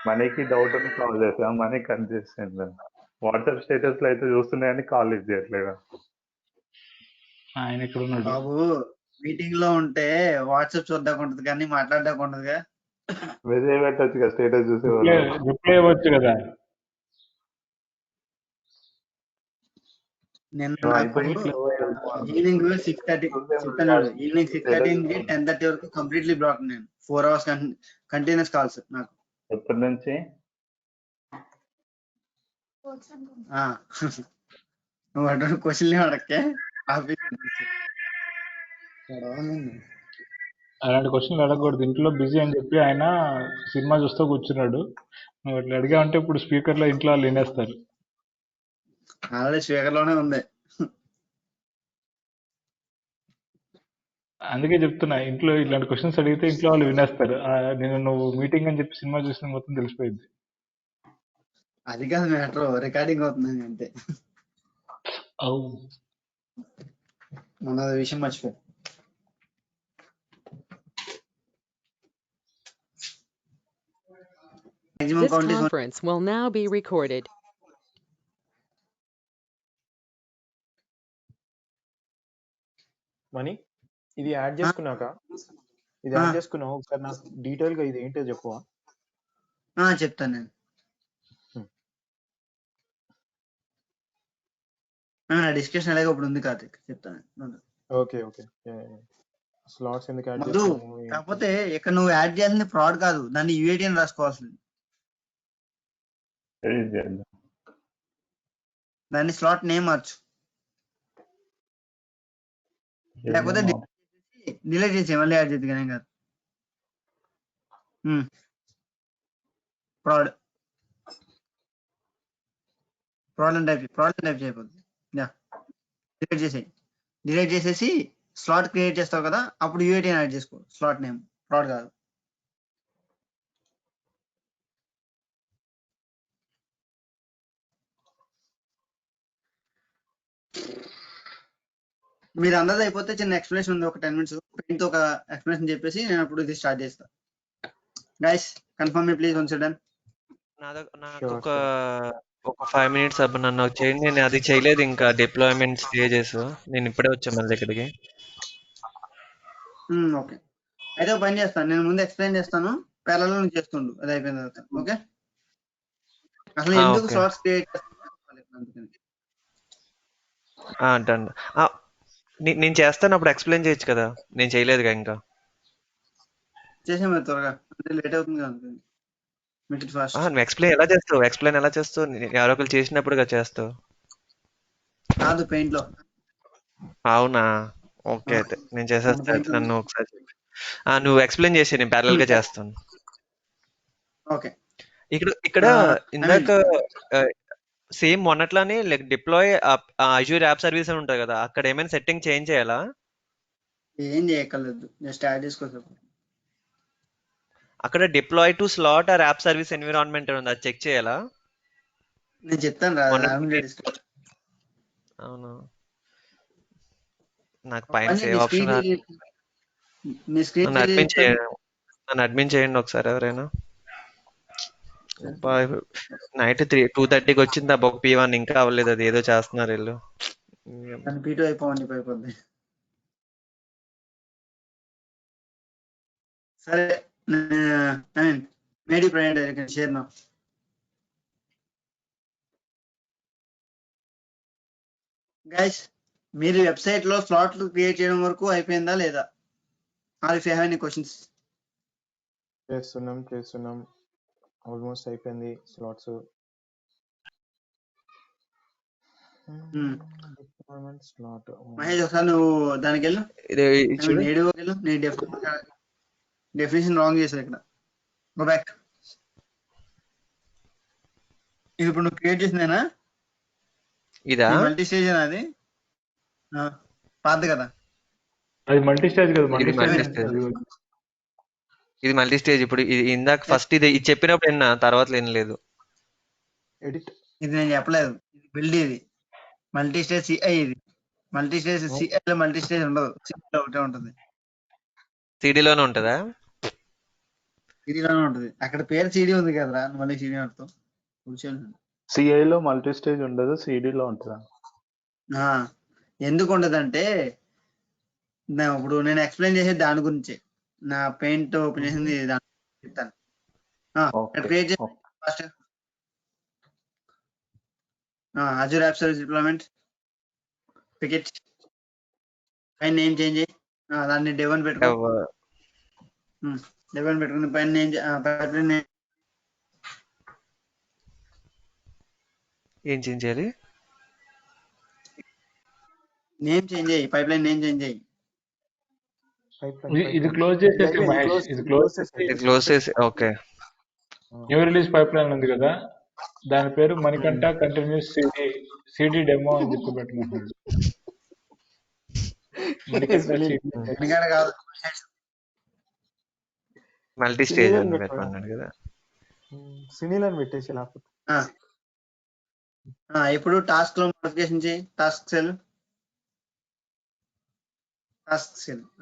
మనీకి డౌట్ అని కాల్ చేసా, మనీ కట్ చేసింది. వాట్సాప్ స్టేటస్ లో అయితే చూస్తున్నాయని కాల్ లిఫ్ట్ చేయట్లేదు. ఆయన ఎక్కడ ఉన్నాడు? బాబు మీటింగ్ లో ఉంటే వాట్సాప్ చూద్దాం ఉంటుంది కానీ మాట్లాడదాం ఉంటుందిగా. మెసేజ్ పెట్టచ్చు కదా, స్టేటస్ చూసే రిప్లై ఇవ్వచ్చు కదా. నిన్న నాకు ఈవినింగ్ 6:30 చెప్తాను. ఈవినింగ్ 6:30 నుంచి 10:30 వరకు కంప్లీట్లీ బ్లాక్. నేను 4 hours కంటిన్యూస్ కాల్స్ నాకు. ఎప్పటి నుంచి? నువ్వు అటువంటి క్వశ్చన్ అడక్కే. అలాంటి క్వశ్చన్లు అడగకూడదు. ఇంట్లో బిజీ అని చెప్పి ఆయన సినిమా చూస్తూ కూర్చున్నాడు. నువ్వు అట్లా అడిగావంటే ఇప్పుడు స్పీకర్ లో ఇంట్లో వాళ్ళు వినేస్తారు. ఆల్రెడీ స్పీకర్ లోనే ఉంది. అందుకే చెప్తున్నా, ఇంట్లో ఇట్లాంటి క్వశ్చన్స్ అడిగితే ఇంట్లో వాళ్ళు వినేస్తారు. నేను నువ్వు మీటింగ్ అని చెప్పి సినిమా చూసిన మొత్తం తెలిసిపోయింది. అది కాదు మ్యాటర్, రికార్డింగ్ అవుతుంది అంతే. మన విషయం మర్చిపోయి. This conference will now be recorded. Money ఇది యాడ్ చేసుకున్నాక ఒకసారి నాకు డీటెయిల్ గా ఇది ఏంటో చెప్పవా? చెప్తాను నేను. డిస్కషన్ అలాగే ఇప్పుడు ఉంది కార్తిక్ చెప్తాను. Okay okay. స్లాట్స్ ఎందుకు యాడ్ ముందు చేస్తాము కాకపోతే ఇక్కడ నువ్వు యాడ్ చేయాల్సింది ఫ్రాడ్ కాదు, దాన్ని యూఐటీ అని రాసుకోవాల్సింది. ఎడిట్ చేద్దాం. దాన్ని స్లాట్ నేమ్ మార్చు, లేకపోతే డిలీట్ చేసి మళ్ళీ యాడ్ చేద్ది కానీ కాదు. ఫ్రాడ్ టైప్ చేయకపోద్ది. డిలీట్ చేసేసి స్లాట్ క్రియేట్ చేస్తావు కదా, అప్పుడు యూఐటీ యాడ్ చేసుకో. స్లాట్ నేమ్ ఫ్రాడ్ కాదు. మీరు అందరిది అయిపోతే చిన్న ఎక్స్ప్లెనేషన్ ఉంది, ఒక 10 minutes పెయింట్ తో ఒక ఎక్స్ప్లెనేషన్ చెప్పేసి నేను అప్పుడు ఇది స్టార్ట్ చేస్తా. Guys confirm me please once done. నాకు ఒక 5 minutes అబ్బా, నన్ను చేయండి. నేను అది చేయలేదు ఇంకా, డిప్లాయ్మెంట్ స్టేజెస్. నేను ఇప్పుడే వచ్చాను మళ్ళీ ఇక్కడికి. ఓకే, అయితే ఒక పని చేస్తాను, నేను ముందు ఎక్స్ప్లెయిన్ చేస్తాను, ప్యారలల్ నుంచి చేస్తుండు, అది అయిపోయిన తర్వాత. ఓకే, అసలు ఎందుకు స్లాట్స్ క్రియేట్ చేస్తాను. డన్. నేను చేస్తాను, అప్పుడు ఎక్స్ప్లెయిన్ చేయొచ్చు కదా, నేను చేయలేదుగా ఇంకా. చేసే మరి త్వరగా, అంటే లేట్ అవుతుంది కదా. నువ్వు ఎక్స్ప్లెయిన్ ఎలా చేస్తావు? ఎవరో ఒకరు చేసినప్పుడుగా చేస్తావు కాదు, పెయింట్ లో. అవునా, ఓకే, అయితే నేను చేసేస్తాను. నన్ను ఒకసారి నువ్వు ఎక్స్ప్లెయిన్ చేసి నేను ప్యారల్ గా చేస్తాను. ఓకే, ఇక్కడ ఇందాక సేమ్ మొన్నట్లానే like deploy Azure app service అని ఉంటుంది కదా, అక్కడ ఏమైనా సెట్టింగ్ చేంజ్ చేయాలా? ఏం చేయక్కర్లేదు, జస్ట్ యాడ్ చేసుకోవచ్చు. అక్కడ deploy to slot or app service environment ఉంది, అది చెక్ చేయాలా? నేను చెప్తాను రా. అవును, నాకు పైన సేవ్ ఆప్షన్ నన్ను అడ్మిన్ చేయండి ఒకసారి ఎవరైనా. నైట్ 2:30కి వచ్చింది ఆ ఒక P1 ఇంకా అవ్వలేదు, అది ఏదో చేస్తున్నారు వీళ్ళు. P2 అయిపోద్ది. సరే, మేడీ ప్రయాణం షేర్ నా. గైస్, మీరు వెబ్సైట్ లో స్లాట్లు క్రియేట్ చేయడం వరకు అయిపోయిందా లేదా? Or if you have any questions? చేస్తున్నాం ఆల్మోస్ట్ అయిపోయింది స్లాట్స్. మహేష్ ఒకసారి నువ్వు దానికి వెళ్ళు, నీ డెఫినేషన్ రాంగ్ చేశారు ఇక్కడ. Go back. ఇది ఇప్పుడు నువ్వు క్రియేట్ చేసిందేనా? ఇదా మల్టీ స్టేజ్ అది పాతది కదా? అది మల్టీ స్టేజ్ కదా. ఇది మల్టీ స్టేజ్. ఇప్పుడు ఇందాక ఫస్ట్ ఇది చెప్పినప్పుడు విన్నా, తర్వాత వినలేదు. ఇది నేను చెప్పలేదు, ఇది బిల్డ్. ఇది మల్టీ స్టేజ్ సిఐ. ఇది మల్టీ స్టేజ్ సిఐ లో మల్టీ స్టేజ్ ఉండదు, సిఐలో ఒకటే ఉంటుంది. సిడీలోనే ఉంటుందా? సిడీలోనే ఉంటుంది. అక్కడ పేరు సిడి ఉంది కదరా, మళ్ళీ సిడి అర్థం. సిఐలో మల్టీ స్టేజ్ ఉండదు, సిడిలో ఉంటుందా? ఎందుకు ఉండదంటే, ఇప్పుడు నేను ఎక్స్ప్లెయిన్ చేసేది దాని గురించి. నా పెయింట్ ఓపెన్ చేసింది దాని చెప్తాను. క్రియేట్ చేసి first Azure app service deployment పికెట్ పైన నేమ్ చేంజ్ చేయి. దాన్ని డెవన్ పెట్టుకుని పైన ఏం చేంజ్ చేయాలి? నేమ్ చేంజ్ చేయి, పైప్ లైన్ నేమ్ చేంజ్ చేయి. ఇది క్లోజ్ చేసేసి మహేష్, ఇది క్లోజ్ చేసి okay. New release pipe line ఉంది కదా, దాని పేరు మణికంఠ కంటిన్యూస్ సిడి డెమో అని చెప్పి పెట్టుకుంటున్నాడు. మల్టీ స్టేజ్ అని పెట్టుకున్నాడు కదా. సినీల్ అని పెట్టేసి లేకపోతే. ఇప్పుడు టాస్క్ లో మోడిఫికేషన్ చేయి. టాస్క్ సెల్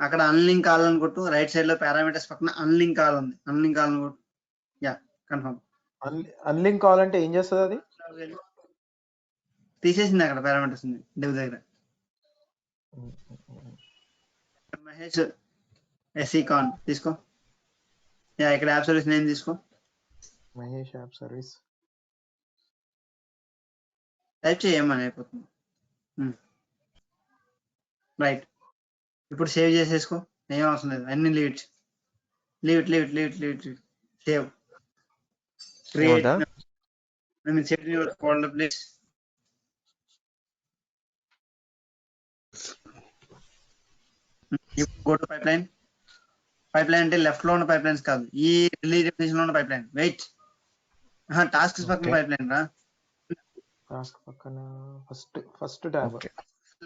అక్కడ అన్లింక్ కావాలని కొట్టు. రైట్ సైడ్ లో పారామీటర్స్ పక్కన అన్లింక్ కావాలి, అన్లింక్ కావాలని కొట్టు. Yeah, confirm. అన్లింక్ కావాలంటే ఏం చేస్తుంది? అది తీసేసింది, అక్కడ పారామీటర్స్ ఉంది డెవ్ దగ్గర. మహేష్ ఎస్ఈ కాన్ తీసుకో. యా, ఇక్కడ యాప్ సర్వీస్ నేమ్ తీసుకో. మహేష్ యాప్ సర్వీస్ టైప్ చేయమని అయిపోతుంది. రైట్, ఇప్పుడు సేవ్ చేసేసుకో, ఏం అవసరం లేదు, అన్ని leave save create save your folder please. Go to pipeline అంటే లెఫ్ట్ లో ఉన్న పైప్లైన్స్ కాదు, ఈ రిలీజ్ డెఫినేషన్ లో ఉన్న పైప్లైన్. వెయిట్, టాస్క్స్ పక్కన పైప్లైన్ రా, టాస్క్ పక్కన ఫస్ట్ ట్యాబ్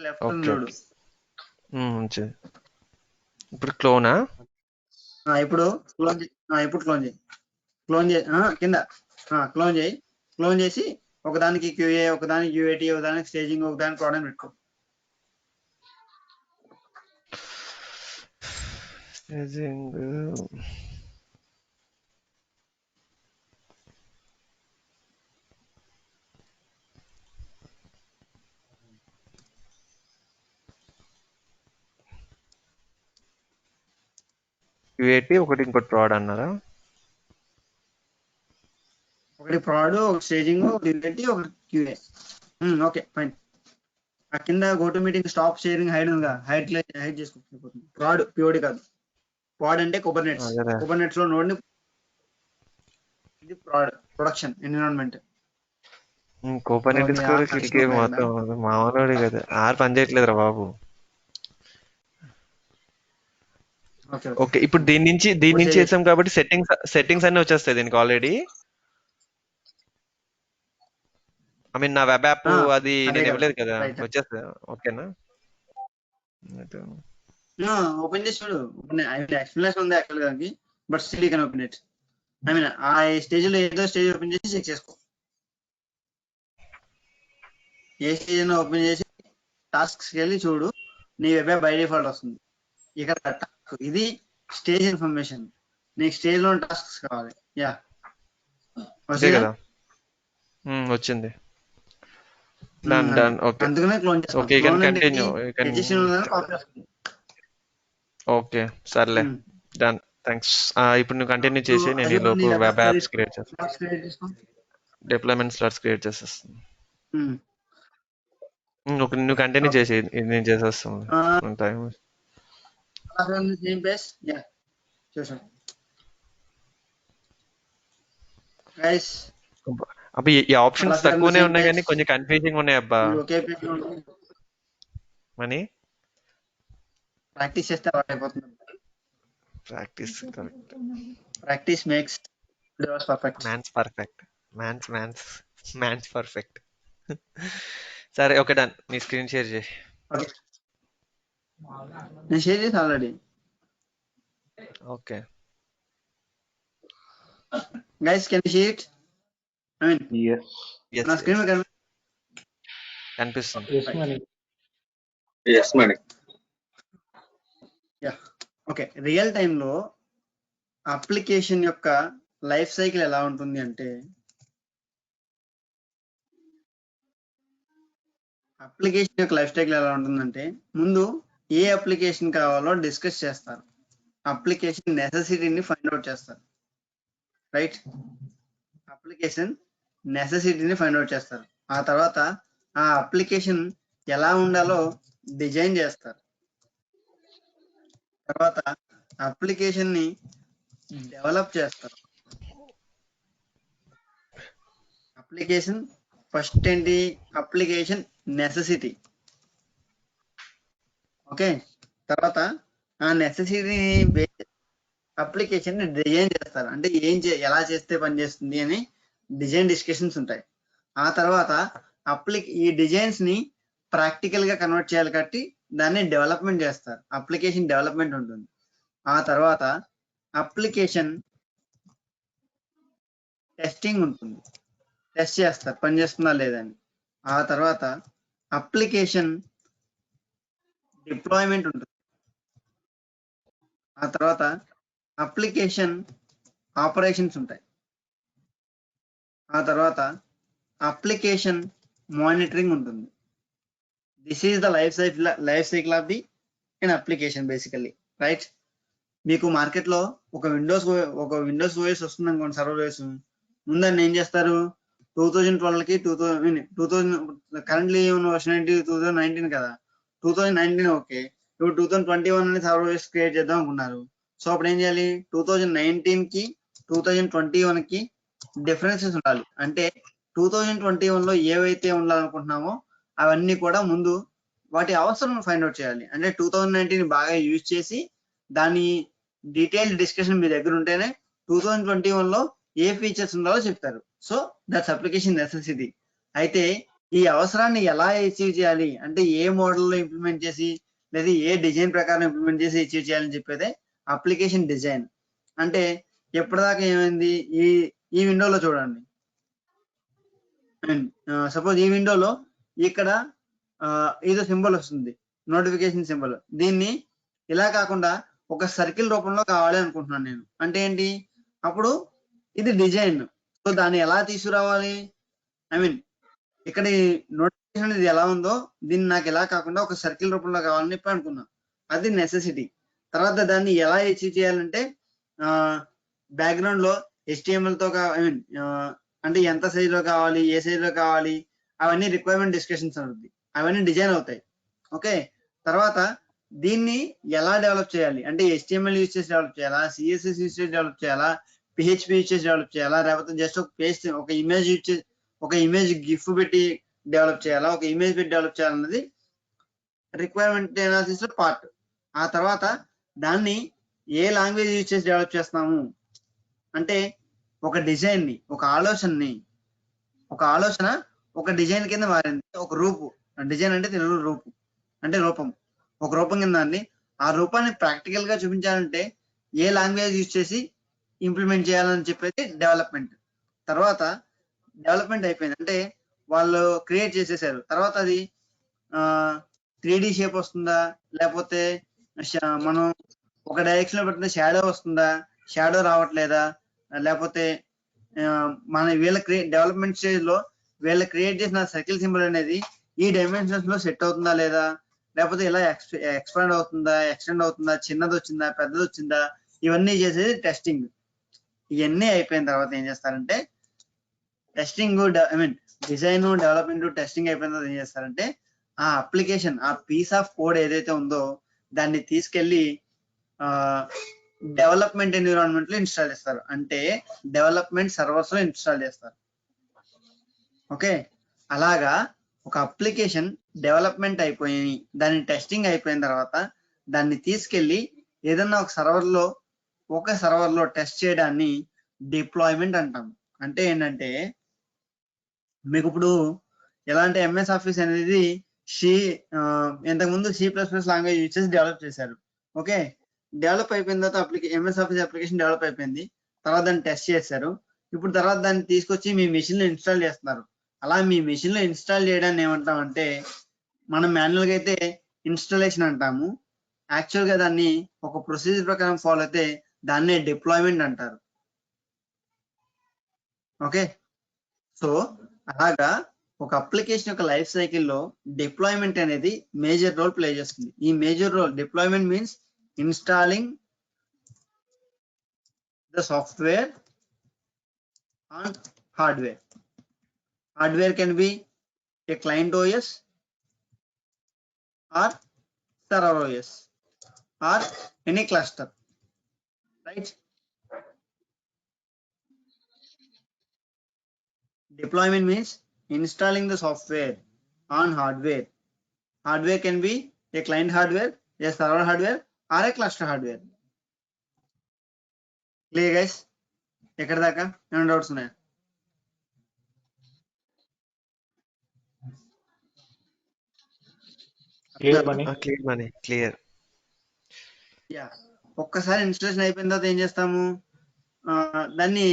లెఫ్ట్ చూడు. ఇప్పుడు క్లోనా? ఇప్పుడు క్లోన్ చేయి కింద క్లోన్ చేసి ఒకదానికి క్యూఏ, ఒకదానికి యూఏటి, ఒకదానికి స్టేజింగ్, ఒకదానికి ప్రోడక్ట్ పెట్టుకో. క్యూఏటి ఒకటి, ఇంకోటి ప్రాడ్ అన్నారా? ఒకటి ప్రాడ్, ఒక స్టేజింగ్, ఒక యూఏటి, ఒక క్యూఏ. Okay fine. ఆ కింద goat meeting stop sharing hide ఉందా, హైడ్ చేసుకోకపోతుంది. ప్రాడ్ ప్యూడి కాదు, ప్రాడ్ అంటే కుబర్నెట్స్ లో నోడ్ ని, ఇది ప్రాడ్ ప్రొడక్షన్ ఎన్విరాన్మెంట్. కుబర్నెటిస్ కూడా కిటికీ మొత్తం మామూలు కదా, పని చేయట్లేదురా బాబు. ఓకే, ఇప్పుడు దీని నుంచి చేసాం కాబట్టి సెట్టింగ్స్ అన్ని వచ్చేస్తాయి దీనికి ఆల్రెడీ. ఐ మీన్ నా వెబ్ యాప్ అది నేను ఇవ్వలేదు కదా, వచ్చేస్తా. ఓకేనా? ఓపెన్ చేసి చూడు, ఎక్స్ప్లెనేషన్ ఉంది యాక్చువల్ గా, but still you can open it. I mean ఆ స్టేజ్ లో ఏదో స్టేజ్ ఓపెన్ చేసి చెక్ చేసుకో. ఏ స్టేజ్ అయినా ఓపెన్ చేసి టాస్క్స్ వెళ్ళి చూడు, నీ వెబ్ యాప్ బై డిఫాల్ట్ వస్తుంది. ఇక్కడ ఇది స్టేజ్ ఇన్ఫర్మేషన్, నీకు స్టేజ్ లో టాస్క్స్ కావాలి. యా కదా, వచ్చింది. డన్. ఓకే, అందుకనే క్లోన్ చేస్తాను. Okay, can continue. ఓకే, సర్లే, డన్, థ్యాంక్స్. ఇప్పుడు నువ్వు కంటిన్యూ చేసి నేను ఈ లోపు వెబ్ యాప్స్ క్రియేట్ చేస్తాను, డిప్లాయ్మెంట్ స్లాట్స్ క్రియేట్ చేసేస్తాను. నువ్వు కంటిన్యూ చేసి నేను చేసేస్తాను. టైం అబ్బా, ఈ ఆప్షన్స్ తక్కువనే ఉన్నాయి కానీ కొంచెం కన్ఫ్యూజింగ్ ఉన్నాయి అబ్బా. మనీ ప్రాక్టీస్ చేస్తే అయిపోతుంది. Practice makes perfect. Man's perfect. సరే, ఓకే, డన్. నీ స్క్రీన్ షేర్ చేయి. నేను షేర్ చేసి already. Okay guys, can you see it? I mean నా స్క్రీన్ మీద కనిపిస్తుంది. yes mani. Yeah, okay. Real time లో అప్లికేషన్ యొక్క లైఫ్ సైకిల్ ఎలా ఉంటుంది అంటే, ముందు ఏ అప్లికేషన్ కావాలో డిస్కస్ చేస్తారు, అప్లికేషన్ నెసెసిటీని ఫైండ్ అవుట్ చేస్తారు. రైట్, అప్లికేషన్ నెసెసిటీని ఫైండ్ అవుట్ చేస్తారు. ఆ తర్వాత ఆ అప్లికేషన్ ఎలా ఉండాలో డిజైన్ చేస్తారు. తర్వాత అప్లికేషన్ ని డెవలప్ చేస్తారు. అప్లికేషన్ ఫస్ట్ ఏంటి? Application necessity. ఓకే, తర్వాత ఆ నెసెసిటీ అప్లికేషన్ ని డిజైన్ చేస్తారు. అంటే ఎలా చేస్తే పని చేస్తుంది అని డిజైన్ డిస్కషన్స్ ఉంటాయి. ఆ తర్వాత ఈ డిజైన్స్ ని ప్రాక్టికల్ గా కన్వర్ట్ చేయాలి కాబట్టి దాన్ని డెవలప్మెంట్ చేస్తారు. అప్లికేషన్ డెవలప్మెంట్ ఉంటుంది. ఆ తర్వాత అప్లికేషన్ టెస్టింగ్ ఉంటుంది, టెస్ట్ చేస్తారు పని చేస్తుందా లేదని. ఆ తర్వాత అప్లికేషన్ డిప్లాయ్మెంట్ ఉంటుంది. ఆ తర్వాత అప్లికేషన్ ఆపరేషన్స్ ఉంటాయి. ఆ తర్వాత అప్లికేషన్ మానిటరింగ్ ఉంటుంది. This is the life cycle of the an application basically, right? మీకు మార్కెట్ లో ఒక విండోస్ ఓఎస్ వస్తుంది అనుకోండి, సర్వర్ ఓఎస్. ముందని ఏం చేస్తారు? 2012కి 2000 కరెంట్లీ ఉన్న వర్షన్ ఏంటి 2019 కదా, 2019 ఓకే. ఇప్పుడు 2021 అని సర్వర్ క్రియేట్ చేద్దాం అనుకున్నారు. సో అప్పుడు ఏం చేయాలి, 2019 కి 2021 కి డిఫరెన్సెస్ ఉండాలి. అంటే 2021 లో ఏవైతే ఉండాలనుకుంటున్నామో అవన్నీ కూడా ముందు వాటి అవసరం ఫైండ్ అవుట్ చేయాలి. అంటే 2019 బాగా యూజ్ చేసి దాని డీటెయిల్డ్ డిస్కషన్ మీ దగ్గర ఉంటేనే 2021 లో ఏ ఫీచర్స్ ఉండాలో చెప్తారు. So that's application necessity. అయితే ఈ అవసరాన్ని ఎలా అచీవ్ చేయాలి అంటే ఏ మోడల్లో ఇంప్లిమెంట్ చేసి లేదా ఏ డిజైన్ ప్రకారం ఇంప్లిమెంట్ చేసి అచీవ్ చేయాలని చెప్పేదే అప్లికేషన్ డిజైన్. అంటే ఎప్పటిదాకా ఏమైంది, ఈ విండోలో చూడండి. సపోజ్ ఈ విండోలో ఇక్కడ ఏదో సింబల్ వస్తుంది, నోటిఫికేషన్ సింబల్. దీన్ని ఇలా కాకుండా ఒక సర్కిల్ రూపంలో కావాలి అనుకుంటున్నాను నేను. అంటే ఏంటి, అప్పుడు ఇది డిజైన్. సో దాన్ని ఎలా తీసుకురావాలి, ఇక్కడ నోటిఫికేషన్ ఇది ఎలా ఉందో దీన్ని నాకు ఎలా కాకుండా ఒక సర్కిల్ రూపంలో కావాలని ఇప్పుడు అనుకున్నా. అది నెసెసిటీ. తర్వాత దాన్ని ఎలా అచీవ్ చేయాలంటే బ్యాక్గ్రౌండ్ లో HTML తో అంటే ఎంత సైజ్ లో కావాలి, ఏ సైజ్ లో కావాలి, అవన్నీ రిక్వైర్మెంట్ డిస్కషన్స్ అవుతుంది, అవన్నీ డిజైన్ అవుతాయి. ఓకే. తర్వాత దీన్ని ఎలా డెవలప్ చేయాలి అంటే HTML యూజ్ చేసి డెవలప్ చేయాలా, CSS యూజ్ చేసి డెవలప్ చేయాలా, PHP యూజ్ చేసి డెవలప్ చేయాలా, లేకపోతే జస్ట్ ఒక పేజ్ ఒక ఇమేజ్ యూజ్ చేసి ఒక ఇమేజ్ గిఫ్ పెట్టి డెవలప్ చేయాలా, ఒక ఇమేజ్ పెట్టి డెవలప్ చేయాలన్నది రిక్వైర్మెంట్ అనాలిసిస్ లో పార్ట్. ఆ తర్వాత దాన్ని ఏ లాంగ్వేజ్ యూజ్ చేసి డెవలప్ చేస్తున్నాము అంటే ఒక డిజైన్ ని, ఒక ఆలోచన ఒక డిజైన్ కింద మారింది. ఒక రూపు, డిజైన్ అంటే తెలుగు రూపు అంటే రూపం, ఒక రూపం కింద అండి. ఆ రూపాన్ని ప్రాక్టికల్ గా చూపించాలంటే ఏ లాంగ్వేజ్ యూజ్ చేసి ఇంప్లిమెంట్ చేయాలని చెప్పేది డెవలప్మెంట్. తర్వాత డెవలప్మెంట్ అయిపోయింది అంటే వాళ్ళు క్రియేట్ చేసేసారు. తర్వాత అది 3D షేప్ వస్తుందా, లేకపోతే మనం ఒక డైరెక్షన్ లో పెట్టిన షాడో వస్తుందా, షాడో రావట్లేదా, లేకపోతే మన వీళ్ళ డెవలప్మెంట్ స్టేజ్ లో వీళ్ళ క్రియేట్ చేసిన సర్కిల్ సింబల్ అనేది ఈ డైమెన్షన్స్ లో సెట్ అవుతుందా లేదా, లేకపోతే ఇలా ఎక్స్పాండ్ అవుతుందా, ఎక్స్టెండ్ అవుతుందా, చిన్నది వచ్చిందా, పెద్దది వచ్చిందా, ఇవన్నీ చేసేది టెస్టింగ్. ఇవన్నీ అయిపోయిన తర్వాత ఏం చేస్తారంటే టెస్టింగ్ డిజైన్, డెవలప్మెంట్, టెస్టింగ్ అయిపోయిన తర్వాత ఏం చేస్తారంటే ఆ అప్లికేషన్, ఆ పీస్ ఆఫ్ కోడ్ ఏదైతే ఉందో దాన్ని తీసుకెళ్లి డెవలప్మెంట్ ఎన్విరాన్మెంట్ లో ఇన్స్టాల్ చేస్తారు. అంటే డెవలప్మెంట్ సర్వర్స్ లో ఇన్స్టాల్ చేస్తారు. ఓకే. అలాగా ఒక అప్లికేషన్ డెవలప్మెంట్ అయిపోయి దాని టెస్టింగ్ అయిపోయిన తర్వాత దాన్ని తీసుకెళ్లి ఏదన్నా ఒక సర్వర్ లో టెస్ట్ చేయడాన్ని డిప్లాయ్మెంట్ అంటాం. అంటే ఏంటంటే మీకు ఇప్పుడు ఎలా అంటే MS ఆఫీస్ అనేది ఇంతకుముందు C++ లాంగ్వేజ్ యూజ్ చేసి డెవలప్ చేశారు. ఓకే. డెవలప్ అయిపోయిన తర్వాత MS ఆఫీస్ అప్లికేషన్ డెవలప్ అయిపోయింది. తర్వాత దాన్ని టెస్ట్ చేశారు. ఇప్పుడు తర్వాత దాన్ని తీసుకొచ్చి మీ మెషిన్ లో ఇన్స్టాల్ చేస్తున్నారు. అలా మీ మెషిన్ లో ఇన్స్టాల్ చేయడాన్ని ఏమంటాం అంటే మనం మాన్యువల్ గా అయితే ఇన్స్టాలేషన్ అంటాము. యాక్చువల్ గా దాన్ని ఒక ప్రొసీజర్ ప్రకారం ఫాలో అయితే దాన్నే డిప్లాయ్మెంట్ అంటారు. ఓకే. సో అలాగా ఒక అప్లికేషన్ యొక్క లైఫ్ సైకిల్లో డిప్లాయ్మెంట్ అనేది మేజర్ రోల్ ప్లే చేస్తుంది. ఈ major role deployment means installing the software on hardware. Hardware can be a client OS or server OS or any cluster, right? Deployment means installing the software on hardware. Hardware can be a client hardware, a server hardware or a cluster hardware. Clear guys? ఎక్కడ దాకా ఏమైనా doubts ఉన్నాయా? Clear. ఒక్కసారి installation అయిపోయిన తర్వాత ఏం చేస్తాము, దాన్ని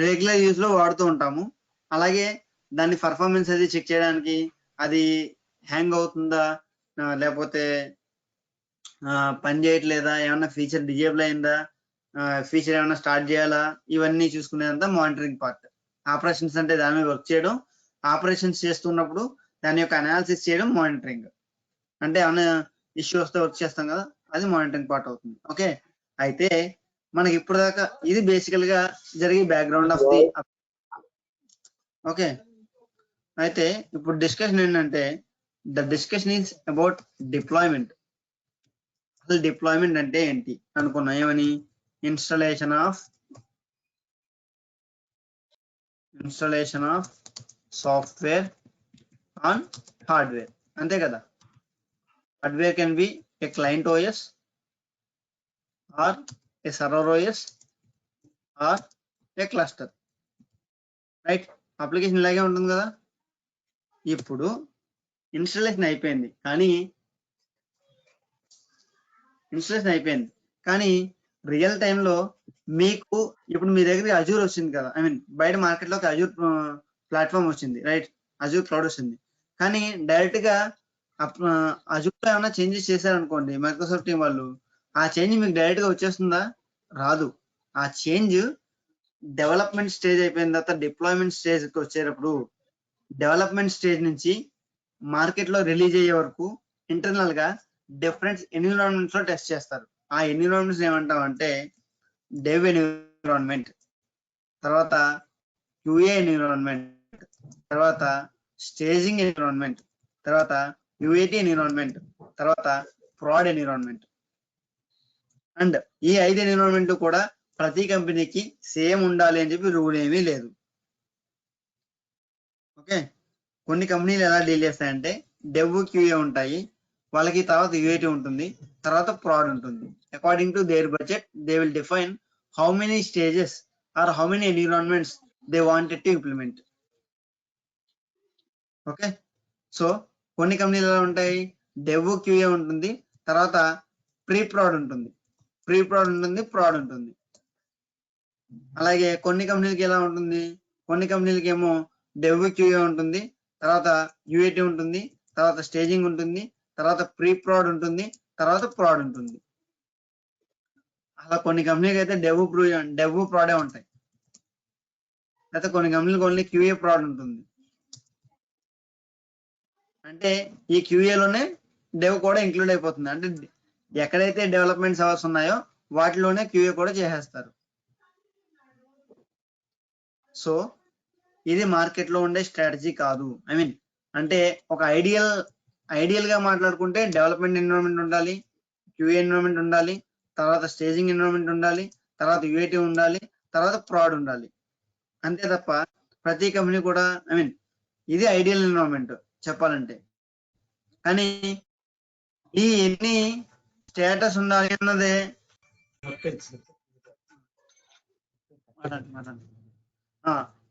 రెగ్యులర్ యూజ్ లో వాడుతూ ఉంటాము. అలాగే దాన్ని పర్ఫార్మెన్స్ అది చెక్ చేయడానికి అది హ్యాంగ్ అవుతుందా, లేకపోతే పని చేయట్లేదా, ఏమన్నా ఫీచర్ డిజేబుల్ అయిందా, ఫీచర్ ఏమైనా స్టార్ట్ చేయాలా, ఇవన్నీ చూసుకునేదంతా మానిటరింగ్ పార్ట్. ఆపరేషన్స్ అంటే దాని మీద వర్క్ చేయడం, ఆపరేషన్స్ చేస్తున్నప్పుడు దాని యొక్క అనాలిసిస్ చేయడం మానిటరింగ్. అంటే ఏమైనా ఇష్యూ వస్తే వర్క్ చేస్తాం కదా, అది మానిటరింగ్ పార్ట్ అవుతుంది. ఓకే. అయితే మనకి ఇప్పుడు దాకా ఇది బేసికల్ గా జరిగే బ్యాక్గ్రౌండ్ ఆఫ్ ది ఓకే, అయితే ఇప్పుడు డిస్కషన్ ఏంటంటే the discussion is about deployment. అసలు డిప్లాయ్మెంట్ అంటే ఏంటి అనుకున్నా, ఏమని installation of software on hardware, అంతే కదా. Hardware can be a client OS or a server OS or a cluster, right. Application ఇలాగే ఉంటుంది కదా. ఇప్పుడు ఇన్స్టాలేషన్ అయిపోయింది కానీ రియల్ టైంలో మీకు ఇప్పుడు మీ దగ్గర అజూర్ వచ్చింది కదా, ఐ మీన్ బయట మార్కెట్లోకి అజూర్ ప్లాట్ఫామ్ వచ్చింది, రైట్. అజూర్ క్లౌడ్ వచ్చింది, కానీ డైరెక్ట్ గా అజూర్లో ఏమైనా చేంజెస్ చేశారనుకోండి మైక్రోసాఫ్ట్ టీం వాళ్ళు, ఆ చేంజ్ మీకు డైరెక్ట్ గా వచ్చేస్తుందా? రాదు. ఆ చేంజ్ డెవలప్మెంట్ స్టేజ్ అయిపోయిన తర్వాత డిప్లాయ్మెంట్ స్టేజ్కి వచ్చేటప్పుడు డెవలప్మెంట్ స్టేజ్ నుంచి మార్కెట్ లో రిలీజ్ అయ్యే వరకు ఇంటర్నల్ గా డిఫరెంట్ ఎన్విరాన్మెంట్స్ లో టెస్ట్ చేస్తారు. ఆ ఎన్విరాన్మెంట్స్ ఏమంటామంటే డెవ్ ఎన్విరాన్మెంట్, తర్వాత క్యూఏ ఎన్విరాన్మెంట్, తర్వాత స్టేజింగ్ ఎన్విరాన్మెంట్, తర్వాత యూఏటి ఎన్విరాన్మెంట్, తర్వాత ప్రాడ్ ఎన్విరాన్మెంట్. అండ్ ఈ 5 ఎన్విరాన్మెంట్ కూడా ప్రతి కంపెనీకి సేమ్ ఉండాలి అని చెప్పి రూల్ ఏమీ లేదు. ఓకే, కొన్ని కంపెనీలు ఎలా డీల్ చేస్తాయంటే డెవ్ క్యూఏ ఉంటాయి వాళ్ళకి, తర్వాత యూఏటి ఉంటుంది, తర్వాత ప్రాడ్ ఉంటుంది. According to their budget they will define how many stages or how many environments they wanted to implement. Okay, so కొన్ని కంపెనీలు ఎలా ఉంటాయి, డెవ్ క్యూఏ ఉంటుంది, తర్వాత ప్రీ ప్రాడ్ ఉంటుంది, ప్రాడ్ ఉంటుంది. అలాగే కొన్ని కంపెనీలకి ఎలా ఉంటుంది, కొన్ని కంపెనీలకి ఏమో డెవ్ క్యూఏ ఉంటుంది, తర్వాత యూఏటి ఉంటుంది, తర్వాత స్టేజింగ్ ఉంటుంది, తర్వాత ప్రీ ప్రాడ్ ఉంటుంది, తర్వాత ప్రాడ్ ఉంటుంది. అలా కొన్ని కంపెనీకి అయితే డెవ్ ప్రాడే ఉంటాయి, అయితే కొన్ని కంపెనీలకు ఓన్లీ క్యూఏ ప్రాడ్ ఉంటుంది. అంటే ఈ క్యూఏలోనే డెవ్ కూడా ఇంక్లూడ్ అయిపోతుంది. అంటే ఎక్కడైతే డెవలప్మెంట్ అవర్స్ ఉన్నాయో వాటిలోనే క్యూఏ కూడా చేసేస్తారు. సో ఇది మార్కెట్ లో ఉండే స్ట్రాటజీ కాదు. ఐ మీన్ అంటే ఒక ఐడియల్ గా మాట్లాడుకుంటే డెవలప్మెంట్ ఎన్విరాన్మెంట్ ఉండాలి, క్యూఏ ఎన్విరాన్మెంట్ ఉండాలి, తర్వాత స్టేజింగ్ ఎన్విరాన్మెంట్ ఉండాలి, తర్వాత యూఏటి ఉండాలి, తర్వాత ప్రాడ్ ఉండాలి, అంతే తప్ప ప్రతి కంపెనీ కూడా ఐ మీన్ ఇది ఐడియల్ ఎన్విరాన్మెంట్ చెప్పాలంటే. కానీ ఈ ఎన్ని స్టేటస్ ఉండాలి అన్నదే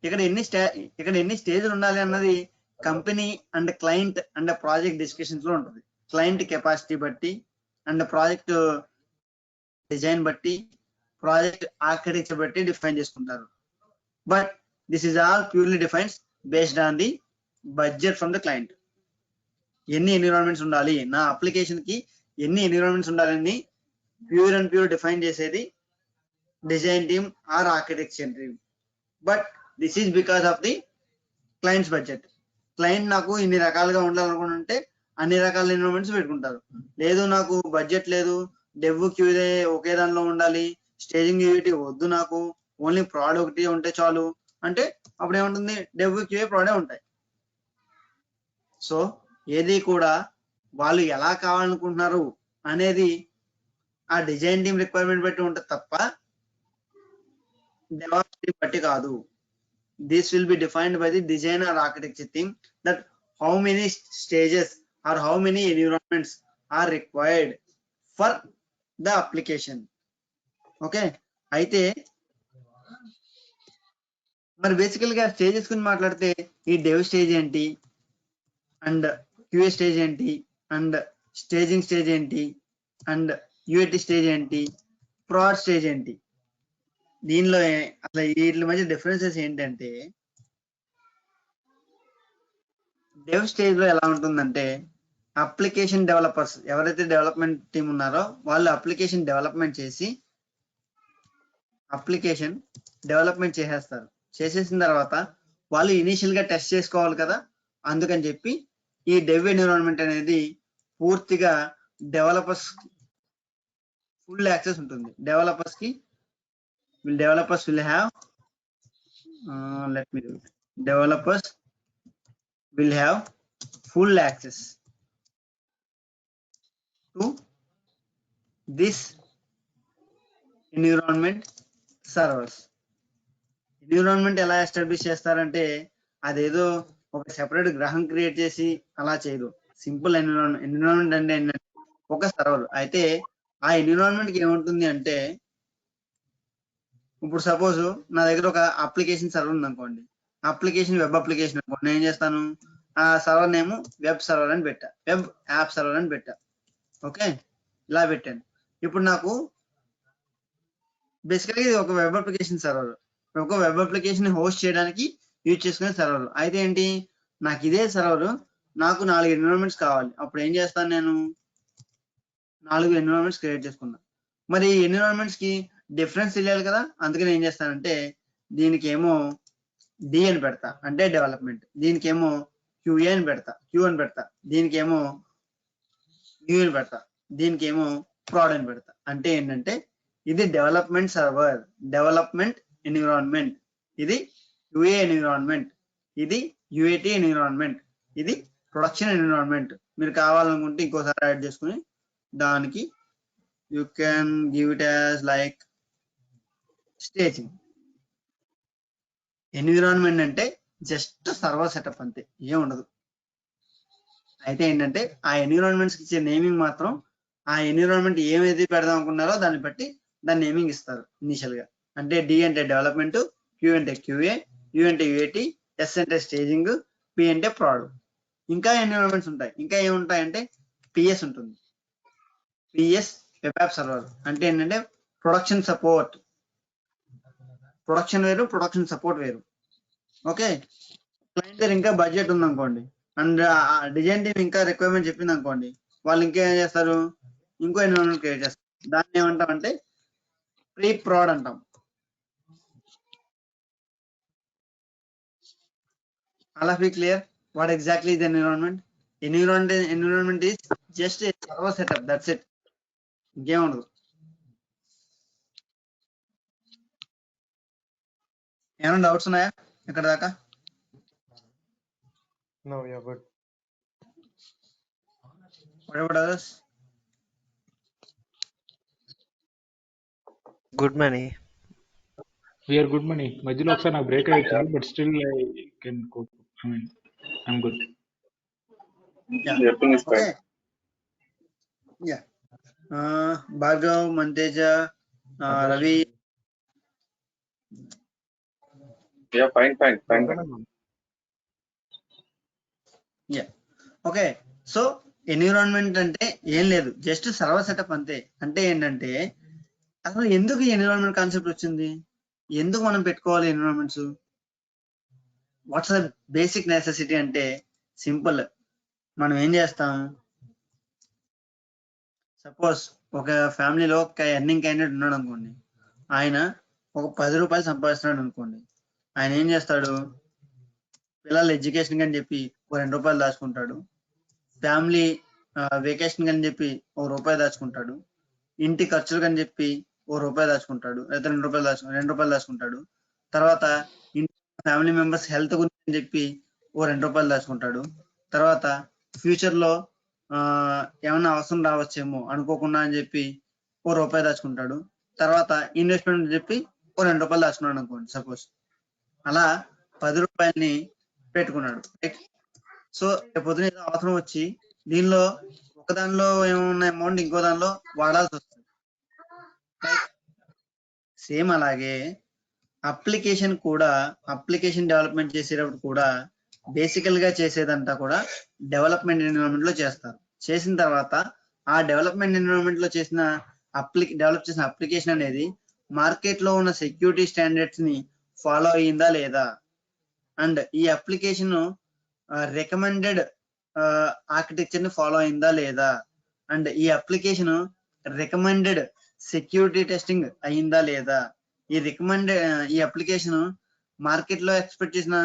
ఇక్కడ ఎన్ని స్టేజ్లు ఉండాలి అన్నది company and client and project discussions లో ఉంటుంది. క్లయింట్ కెపాసిటీ బట్టి అండ్ ప్రాజెక్ట్ డిజైన్ బట్టి, ప్రాజెక్ట్ ఆర్కిటెక్చర్ బట్టి డిఫైన్ చేసుకుంటారు. But this is all purely defines based on the budget from the client. ఎన్ని ఎన్విరాన్మెంట్స్ ఉండాలి, నా అప్లికేషన్ కి ఎన్ని ఎన్విరాన్మెంట్స్ ఉండాలని ప్యూర్ డిఫైన్ చేసేది design team or architecture team. But this is because of the client's budget. Client నాకు ఇన్ని రకాలుగా ఉండాలనుకుంటే అన్ని రకాల ఎన్విరాన్మెంట్స్ పెట్టుకుంటారు. లేదు నాకు బడ్జెట్ లేదు, డెవ్ క్యూఏ ఒకే దానిలో ఉండాలి, స్టేజింగ్ యూనిటీ వద్దు, నాకు ఓన్లీ ప్రాడ్ ఒకటి ఉంటే చాలు అంటే అప్పుడు ఏముంటుంది, డెవ్ క్యూఏ ప్రాడే ఉంటాయి. సో ఏది కూడా వాళ్ళు ఎలా కావాలనుకుంటున్నారు అనేది ఆ డిజైన్ టీమ్ రిక్వైర్మెంట్ బట్టి ఉంటుంది తప్ప డెవలప్ టీమ్ బట్టి కాదు. This will be defined by the design or architecture team that how many stages or how many environments are required for the application. Okay, అయితే మరి బేసికల్ గా స్టేజెస్ గురించి మాట్లాడితే ఈ డెవ్ స్టేజ్ ఏంటి, అండ్ క్యూఏ స్టేజ్ ఏంటి, అండ్ స్టేజింగ్ స్టేజ్ ఏంటి, అండ్ యూఏటి స్టేజ్ ఏంటి, ప్రాడ్ స్టేజ్ ఏంటి, దీనిలో అసలు వీటి మధ్య డిఫరెన్సెస్ ఏంటంటే డెవ్ స్టేజ్ లో ఎలా ఉంటుందంటే అప్లికేషన్ డెవలపర్స్ ఎవరైతే డెవలప్మెంట్ టీమ్ ఉన్నారో వాళ్ళు అప్లికేషన్ డెవలప్మెంట్ చేసేస్తారు. చేసేసిన తర్వాత వాళ్ళు ఇనీషియల్ గా టెస్ట్ చేసుకోవాలి కదా, అందుకని చెప్పి ఈ డెవ్ ఎన్విరాన్మెంట్ అనేది పూర్తిగా డెవలపర్స్ ఫుల్ యాక్సెస్ ఉంటుంది. Developers will have let me do it. developers will have full access to this environment servers. Environment ఎలా ఎస్టాబ్లిష్ చేస్తారంటే అదేదో ఒక సెపరేట్ గ్రహం క్రియేట్ చేసి అలా చేయదు. సింపుల్ ఎన్విరాన్మెంట్ అంటే ఏంటంటే ఒక సర్వర్. అయితే ఆ ఎన్విరాన్మెంట్ కి ఏముంటుంది అంటే, ఇప్పుడు సపోజ్ నా దగ్గర ఒక అప్లికేషన్ సర్వర్ ఉంది అనుకోండి, అప్లికేషన్ వెబ్ అప్లికేషన్ అనుకోండి, నేను ఏం చేస్తాను, ఆ సర్వర్ నేమ్ వెబ్ సర్వర్ అని పెట్టా, వెబ్ యాప్ సర్వర్ అని పెట్టా. ఓకే, ఇలా పెట్టాను. ఇప్పుడు నాకు బేసికల్గా ఇది ఒక వెబ్ అప్లికేషన్ సర్వర్, ఒక వెబ్ అప్లికేషన్ హోస్ట్ చేయడానికి యూజ్ చేసుకునే సర్వర్. అయితే ఏంటి, నాకు ఇదే సర్వర్ నాకు 4 ఎన్విరాన్మెంట్స్ కావాలి. అప్పుడు ఏం చేస్తాను, నేను 4 ఎన్విరాన్మెంట్స్ క్రియేట్ చేసుకున్నా. మరి ఎన్విరాన్మెంట్స్ కి డిఫరెన్స్ తెలియాలి కదా, అందుకని ఏం చేస్తానంటే దీనికి ఏమో డి అని పెడతా, అంటే డెవలప్మెంట్. దీనికి ఏమో క్యూఏ అని పెడతా, క్యూ అని పెడతా. దీనికి ఏమో యూ అని పెడతా, దీనికి ఏమో ప్రాడ్ అని పెడతా. అంటే ఏంటంటే ఇది డెవలప్మెంట్ సర్వర్, డెవలప్మెంట్ ఎన్విరాన్మెంట్, ఇది యూఏ ఎన్విరాన్మెంట్, ఇది యూఏటి ఎన్విరాన్మెంట్, ఇది ప్రొడక్షన్ ఎన్విరాన్మెంట్. మీరు కావాలనుకుంటే ఇంకోసారి యాడ్ చేసుకుని దానికి you can give it as like staging. Environment అంటే జస్ట్ సర్వర్ సెటప్ అంతే, ఏం ఉండదు. అయితే ఏంటంటే ఆ ఎన్విరాన్మెంట్స్కి ఇచ్చే నేమింగ్ మాత్రం ఆ ఎన్విరాన్మెంట్ ఏమైతే పెడదాం అనుకున్నారో దాన్ని బట్టి దాని నేమింగ్ ఇస్తారు ఇనిషియల్ గా. అంటే డి అంటే డెవలప్మెంట్, క్యూ అంటే క్యూఏ, యూ అంటే యూఏటి, ఎస్ అంటే స్టేజింగ్, పి అంటే ప్రాడ్. ఇంకా ఎన్విరాన్మెంట్స్ ఉంటాయి. ఇంకా ఏముంటాయంటే పిఎస్ ఉంటుంది. పిఎస్ వెబ్ యాప్ సర్వర్ అంటే ఏంటంటే ప్రొడక్షన్ సపోర్ట్. ప్రొడక్షన్ వేరు, ప్రొడక్షన్ సపోర్ట్ వేరు. ఓకే, క్లయింట్ దగ్గర ఇంకా బడ్జెట్ ఉందనుకోండి అండ్ డిజైన్ టీమ్ ఇంకా రిక్వైర్మెంట్ చెప్పింది అనుకోండి, వాళ్ళు ఇంకేం చేస్తారు, ఇంకో ఎన్విరాన్మెంట్ క్రియేట్ చేస్తారు. దాన్ని ఏమంటాం అంటే ప్రీ ప్రాడ్ అంటాం. All of you clear what exactly is the environment? Environment is just a server setup, that's it. ఇంకేం ఉండదు. ఏమైనా డౌట్స్ ఉన్నాయా ఇక్కడ దాకా? No, yeah, good. What about others? Good Mani. We're good Mani. మధ్యలో ఒకసారి నాకు బ్రేక్ అయ్యింది, but still I can cope. I mean I'm good. Okay. Yeah. Bhargav, Manteja, Ravi. Yeah, fine. Yeah. Okay. So environment అంటే ఏం లేదు, జస్ట్ సర్వర్ సెటప్ అంతే. అంటే ఏంటంటే అసలు ఎందుకు ఎన్విరాన్మెంట్ కాన్సెప్ట్ వచ్చింది, ఎందుకు మనం పెట్టుకోవాలి environments, what's the basic necessity అంటే సింపుల్. మనం ఏం చేస్తాం, సపోజ్ ఒక ఫ్యామిలీలో ఒక ఎర్నింగ్ క్యాండిడేట్ ఉన్నాడు అనుకోండి, ఆయన ఒక 10 రూపాయలు సంపాదిస్తున్నాడు అనుకోండి, ఆయన ఏం చేస్తాడు, పిల్లల ఎడ్యుకేషన్ అని చెప్పి ఒక 2 రూపాయలు దాచుకుంటాడు, ఫ్యామిలీ వెకేషన్ అని చెప్పి ₹1 దాచుకుంటాడు, ఇంటి ఖర్చులు అని చెప్పి ₹1 దాచుకుంటాడు, లేదా 2 రూపాయలు దాచుకుంటాడు. తర్వాత ఫ్యామిలీ మెంబర్స్ హెల్త్ గురించి అని చెప్పి ₹2 దాచుకుంటాడు. తర్వాత ఫ్యూచర్ లో ఏమైనా అవసరం రావచ్చేమో అనుకోకుండా అని చెప్పి ₹1 దాచుకుంటాడు. తర్వాత ఇన్వెస్ట్మెంట్ అని చెప్పి ₹2 దాచుకున్నాడు అనుకోండి సపోజ్. అలా 10 రూపాయలని పెట్టుకున్నాడు. సో పొద్దున ఏదో అవసరం వచ్చి దీనిలో ఒక దానిలో ఏమన్నా అమౌంట్ ఇంకో దానిలో వాడాల్సి వస్తుంది. సేమ్ అలాగే అప్లికేషన్ డెవలప్మెంట్ చేసేటప్పుడు కూడా బేసికల్ గా చేసేదంతా కూడా డెవలప్మెంట్ ఎన్విరాన్మెంట్ లో చేస్తారు. చేసిన తర్వాత ఆ డెవలప్మెంట్ ఎన్విరాన్మెంట్ లో డెవలప్ చేసిన అప్లికేషన్ అనేది మార్కెట్ లో ఉన్న సెక్యూరిటీ స్టాండర్డ్స్ ని ఫాలో అయ్యిందా లేదా, అండ్ ఈ అప్లికేషన్ రికమెండెడ్ ఆర్కిటెక్చర్ ని ఫాలో అయిందా లేదా, అండ్ ఈ అప్లికేషన్ రికమెండెడ్ సెక్యూరిటీ టెస్టింగ్ అయిందా లేదా, ఈ అప్లికేషన్ మార్కెట్ లో ఎక్స్పెక్ట్ చేసిన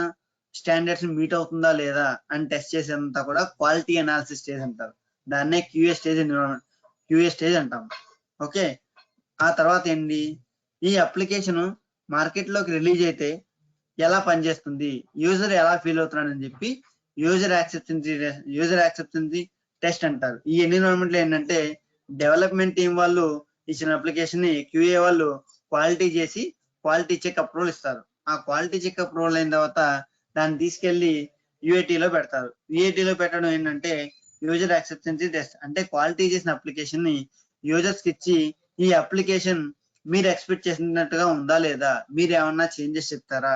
స్టాండర్డ్స్ ని మీట్ అవుతుందా లేదా అని టెస్ట్ చేసేంతా కూడా క్వాలిటీ అనాలిసిస్ స్టేజ్ అంటారు. దాన్నే క్యూఏ స్టేజ్ అంటాం. ఓకే, ఆ తర్వాత ఏంటి, ఈ అప్లికేషన్ మార్కెట్ లోకి రిలీజ్ అయితే ఎలా పనిచేస్తుంది, యూజర్ ఎలా ఫీల్ అవుతున్నాడని చెప్పి యూజర్ యాక్సెప్టెన్సీ టెస్ట్ అంటారు. ఈ ఎన్విరాన్మెంట్ లో ఏంటంటే డెవలప్మెంట్ టీం వాళ్ళు ఇచ్చిన అప్లికేషన్ ని QA వాళ్ళు క్వాలిటీ చేసి క్వాలిటీ చెక్ అప్రూవల్ ఇస్తారు. ఆ క్వాలిటీ చెక్ అప్రూవల్ అయిన తర్వాత దాన్ని తీసుకెళ్లి UAT లో పెడతారు. UAT లో పెట్టడం ఏంటంటే యూజర్ యాక్సెప్టెన్సీ టెస్ట్. అంటే క్వాలిటీ చేసిన అప్లికేషన్ ని యూజర్స్ కి ఇచ్చి ఈ అప్లికేషన్ మీరు ఎక్స్పెక్ట్ చేసినట్టుగా ఉందా లేదా, మీరు ఏమన్నా చేంజెస్ చెప్తారా,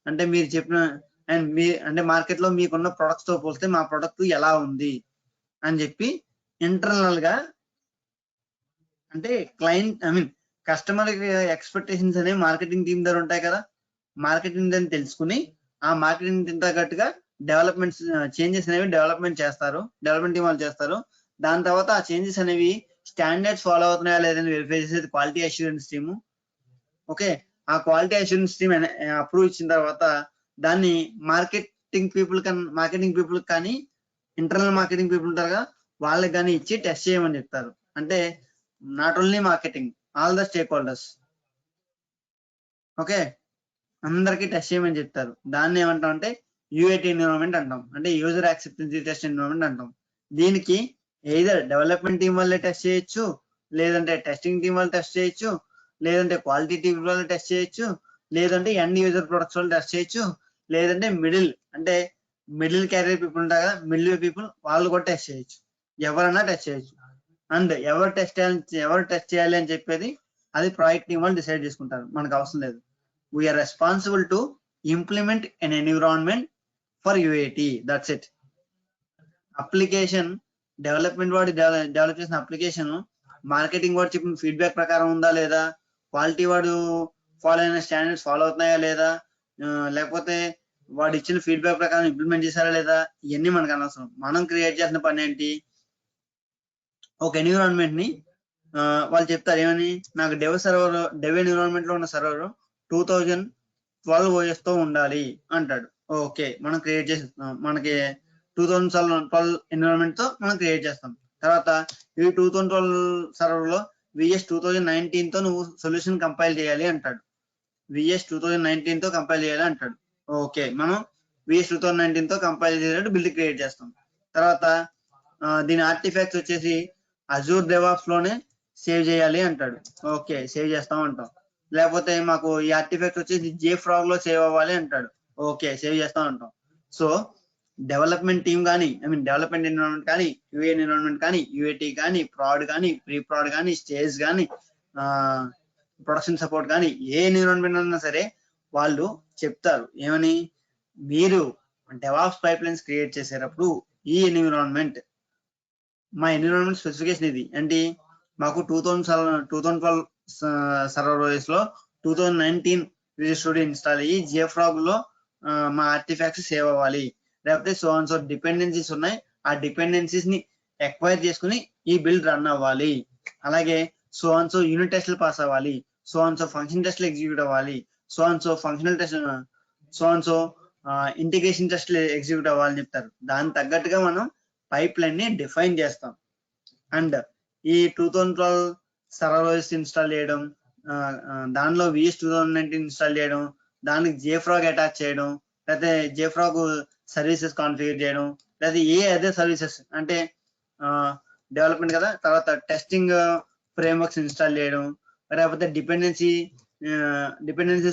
అంటే మీరు చెప్పిన అండ్ మీ అంటే మార్కెట్ లో మీకున్న ప్రొడక్ట్స్ తో పోలిస్తే మా ప్రొడక్ట్ ఎలా ఉంది అని చెప్పి ఇంటర్నల్ గా అంటే క్లయింట్ కస్టమర్ ఎక్స్పెక్టేషన్స్ అనేవి మార్కెటింగ్ టీం దగ్గర ఉంటాయి కదా, మార్కెటింగ్ టీం తెలుసుకుని ఆ మార్కెటింగ్ టీం తగ్గట్టుగా డెవలప్మెంట్స్ చేంజెస్ అనేవి డెవలప్మెంట్ టీం వాళ్ళు చేస్తారు. దాని తర్వాత ఆ చేంజెస్ అనేవి స్టాండర్డ్స్ ఫాలో అవుతున్నాయా లేదని వెరిఫై చేసేది క్వాలిటీ అష్యూరెన్స్ టీము. ఓకే, ఆ క్వాలిటీ అష్యూరెన్స్ టీమ్ అప్రూవ్ ఇచ్చిన తర్వాత దాన్ని మార్కెటింగ్ పీపుల్ కానీ ఇంటర్నల్ మార్కెటింగ్ పీపుల్ ఉంటారు కదా వాళ్ళకి కానీ ఇచ్చి టెస్ట్ చేయమని చెప్తారు. అంటే not only marketing, all the stake holders. Okay, అందరికి టెస్ట్ చేయమని చెప్తారు. దాన్ని ఏమంటాం అంటే UAT ఎన్విరాన్మెంట్ అంటాం, అంటే యూజర్ యాక్సెప్టెన్సీ టెస్ట్ ఎన్విరాన్మెంట్ అంటాం. దీనికి ఎయిదర్ డెవలప్మెంట్ టీం వల్లే టెస్ట్ చేయొచ్చు, లేదంటే టెస్టింగ్ టీం వాళ్ళు టెస్ట్ చేయొచ్చు, లేదంటే క్వాలిటీ టీం వాళ్ళు టెస్ట్ చేయొచ్చు, లేదంటే ఎండ్ యూజర్ ప్రొడక్ట్స్ వాళ్ళు టెస్ట్ చేయొచ్చు, లేదంటే మిడిల్ క్యారియర్ పీపుల్ ఉంటారు కదా, మిడిల్ పీపుల్ వాళ్ళు కూడా టెస్ట్ చేయొచ్చు. ఎవరైనా టెస్ట్ చేయొచ్చు. అండ్ ఎవరు టెస్ట్ చేయాలి అని చెప్పేది అది ప్రాజెక్ట్ టీం వాళ్ళు డిసైడ్ చేసుకుంటారు, మనకు అవసరం లేదు. We're responsible to implement an environment for UAT, that's it. Application development వాడు డెవలప్ చేసిన అప్లికేషన్ మార్కెటింగ్ వాడు చెప్పిన ఫీడ్బ్యాక్ ప్రకారం ఉందా లేదా, క్వాలిటీ వాడు ఫాలో అయిన స్టాండర్డ్స్ ఫాలో అవుతున్నాయా లేదా, లేకపోతే వాడు ఇచ్చిన ఫీడ్బ్యాక్ ప్రకారం ఇంప్లిమెంట్ చేశారా లేదా, ఇవన్నీ మనకు అనవసరం. మనం క్రియేట్ చేసిన పని ఏంటి, ఒక ఎన్విరాన్మెంట్ ని వాళ్ళు చెప్తారు ఏమని, నాకు డెవ్ ఎన్విరాన్మెంట్ లో ఉన్న సర్వర్ 2012 OS తో ఉండాలి అంటాడు. ఓకే, మనం క్రియేట్ చేసేస్తాం, మనకి 2012 ఎన్విరాన్మెంట్ తో మనం క్రియేట్ చేస్తాం. తర్వాత ఈ 2012 సర్వర్ లో VS 2019 తో నువ్వు సొల్యూషన్ కంపైల్ చేయాలి అంటాడు. VS 2019 తో కంపైల్ చేయాలి అంటాడు. ఓకే, మనం VS 2019 తో కంపైల్ చేసేటట్టు బిల్డ్ క్రియేట్ చేస్తాం. తర్వాత దీని ఆర్టిఫాక్ట్స్ వచ్చేసి అజూర్ డెవాప్స్ లోనే సేవ్ చేయాలి అంటాడు. ఓకే, సేవ్ చేస్తాం అంటాం. లేకపోతే మాకు ఈ ఆర్టిఫాక్ట్ వచ్చేసి JFrog లో సేవ్ అవ్వాలి అంటాడు. ఓకే, సేవ్ చేస్తాం అంటాం. సో డెవలప్మెంట్ టీం కానీ డెవలప్మెంట్ ఎన్విరాన్మెంట్ కానీ, QA ఎన్విరాన్మెంట్ కానీ, UAT కానీ, ప్రాడ్ కానీ, ప్రీ ప్రాడ్ కానీ, స్టేజ్ కానీ, ప్రొడక్షన్ సపోర్ట్ కానీ, ఏ ఎన్విరాన్మెంట్ అన్నా సరే వాళ్ళు చెప్తారు ఏమని, మీరు డెవాప్స్ పైప్ లైన్స్ క్రియేట్ చేసేటప్పుడు ఈ ఎన్విరాన్మెంట్ మా ఎన్విరాన్మెంట్ స్పెసిఫికేషన్ ఇది ఏంటి, మాకు 2012 సర్వర్ OS లో 2019 Visual Studio ఇన్స్టాల్ అయ్యి JFrog లో మా ఆర్టిఫాక్ట్స్ సేవ్ అవ్వాలి, లేకపోతే సో డిపెండెన్సీస్ ఉన్నాయి, ఆ డిపెండెన్సీస్ ని ఎక్వైర్ చేసుకుని ఈ బిల్డ్ రన్ అవ్వాలి, అలాగే సో యూనిట్ టెస్ట్లు పాస్ అవ్వాలి, సో ఫంక్షన్ టెస్ట్లు ఎగ్జిక్యూట్ అవ్వాలి, so functional test, so integration టెస్ట్లు ఎగ్జిక్యూట్ అవ్వాలని చెప్తారు. దానికి తగ్గట్టుగా మనం పైప్ లైన్ ని డిఫైన్ చేస్తాం. అండ్ ఈ 2012 సర్వర్ OS ఇన్స్టాల్ చేయడం, దానిలో VS 2019 ఇన్స్టాల్ చేయడం, దానికి JFrog అటాచ్ చేయడం, లేకపోతే JFrog సర్వీసెస్ కాన్ఫిగర్ చేయడం, లేకపోతే అదర్ సర్వీసెస్ అంటే డెవలప్మెంట్ కదా, తర్వాత టెస్టింగ్ ఫ్రేమ్వర్క్స్ ఇన్స్టాల్ చేయడం, లేకపోతే డిపెండెన్సీ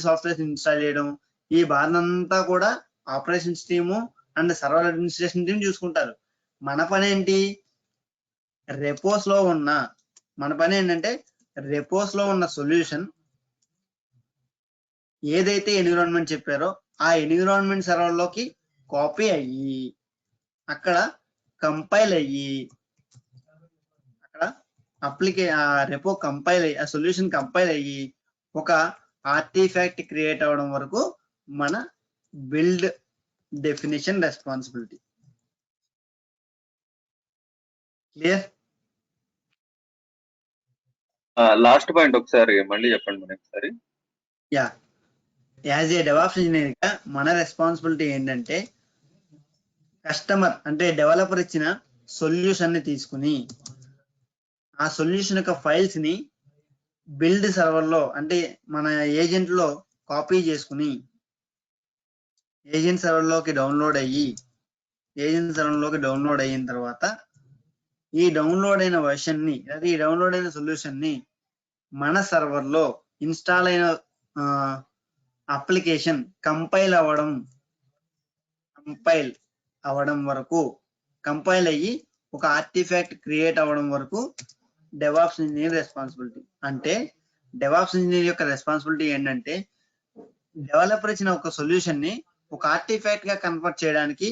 సాఫ్ట్వేర్స్ ఇన్స్టాల్ చేయడం, ఈ బాధంతా కూడా operations team and server administration team చూసుకుంటారు. మన పని ఏంటి, మన పని ఏంటంటే రెపోస్ లో ఉన్న సొల్యూషన్ ఏదైతే ఎన్విరాన్మెంట్ చెప్పారో ఆ ఎన్విరాన్మెంట్ సర్వర్ లోకి కాపీ అయ్యి అక్కడ కంపైల్ అయ్యి రెపో కంపైల్ అయ్యి ఆ సొల్యూషన్ కంపైల్ అయ్యి ఒక ఆర్టిఫాక్ట్ క్రియేట్ అవ్వడం వరకు మన build definition responsibility. Clear? Last point ఒకసారి మళ్ళీ చెప్పండి మనకి ఒకసారి. Yeah, as a DevOps engineer గా మన రెస్పాన్సిబిలిటీ ఏంటంటే కస్టమర్ అంటే డెవలపర్ ఇచ్చిన సొల్యూషన్ ని తీసుకుని ఆ సొల్యూషన్ యొక్క ఫైల్స్ ని బిల్డ్ సర్వర్ లో అంటే మన ఏజెంట్ లో కాపీ చేసుకుని ఏజెంట్ సర్వర్లోకి డౌన్లోడ్ అయిన తర్వాత ఈ డౌన్లోడ్ అయిన వర్షన్ ని, లేదా ఈ డౌన్లోడ్ అయిన సొల్యూషన్ ని మన సర్వర్ లో ఇన్స్టాల్ అయిన అప్లికేషన్ కంపైల్ అవ్వడం వరకు, కంపైల్ అయ్యి ఒక ఆర్టిఫాక్ట్ క్రియేట్ అవ్వడం వరకు డెవాప్స్ ఇంజనీర్ రెస్పాన్సిబిలిటీ. అంటే డెవాప్స్ ఇంజనీర్ యొక్క రెస్పాన్సిబిలిటీ ఏంటంటే, డెవలపర్ ఇచ్చిన ఒక సొల్యూషన్ ని ఒక ఆర్టిఫాక్ట్ గా కన్వర్ట్ చేయడానికి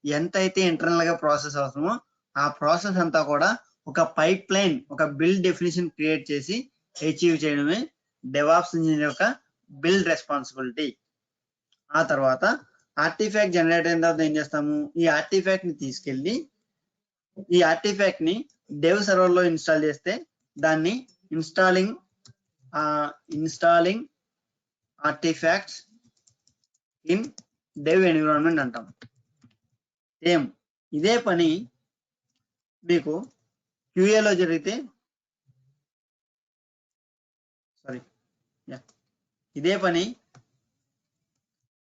ఎంతైతే ఇంటర్నల్ గా ప్రాసెస్ అవసరమో ఆ ప్రాసెస్ అంతా కూడా ఒక పైప్ లైన్, ఒక బిల్డ్ డెఫినేషన్ క్రియేట్ చేసి అచీవ్ చేయడమే డెవాప్స్ ఇంజనీర్ యొక్క బిల్డ్ రెస్పాన్సిబిలిటీ. ఆ తర్వాత ఆర్టిఫాక్ట్ జనరేట్ అయిన తర్వాత ఏం చేస్తాము, ఈ ఆర్టిఫాక్ట్ ని తీసుకెళ్లి ఈ ఆర్టిఫాక్ట్ ని డెవ్ సర్వర్ లో ఇన్స్టాల్ చేస్తే దాన్ని installing artefacts in dev environment అంటాం. సేమ్ ఇదే పని మీకు క్యూఏలో జరిగితే, ఇదే పని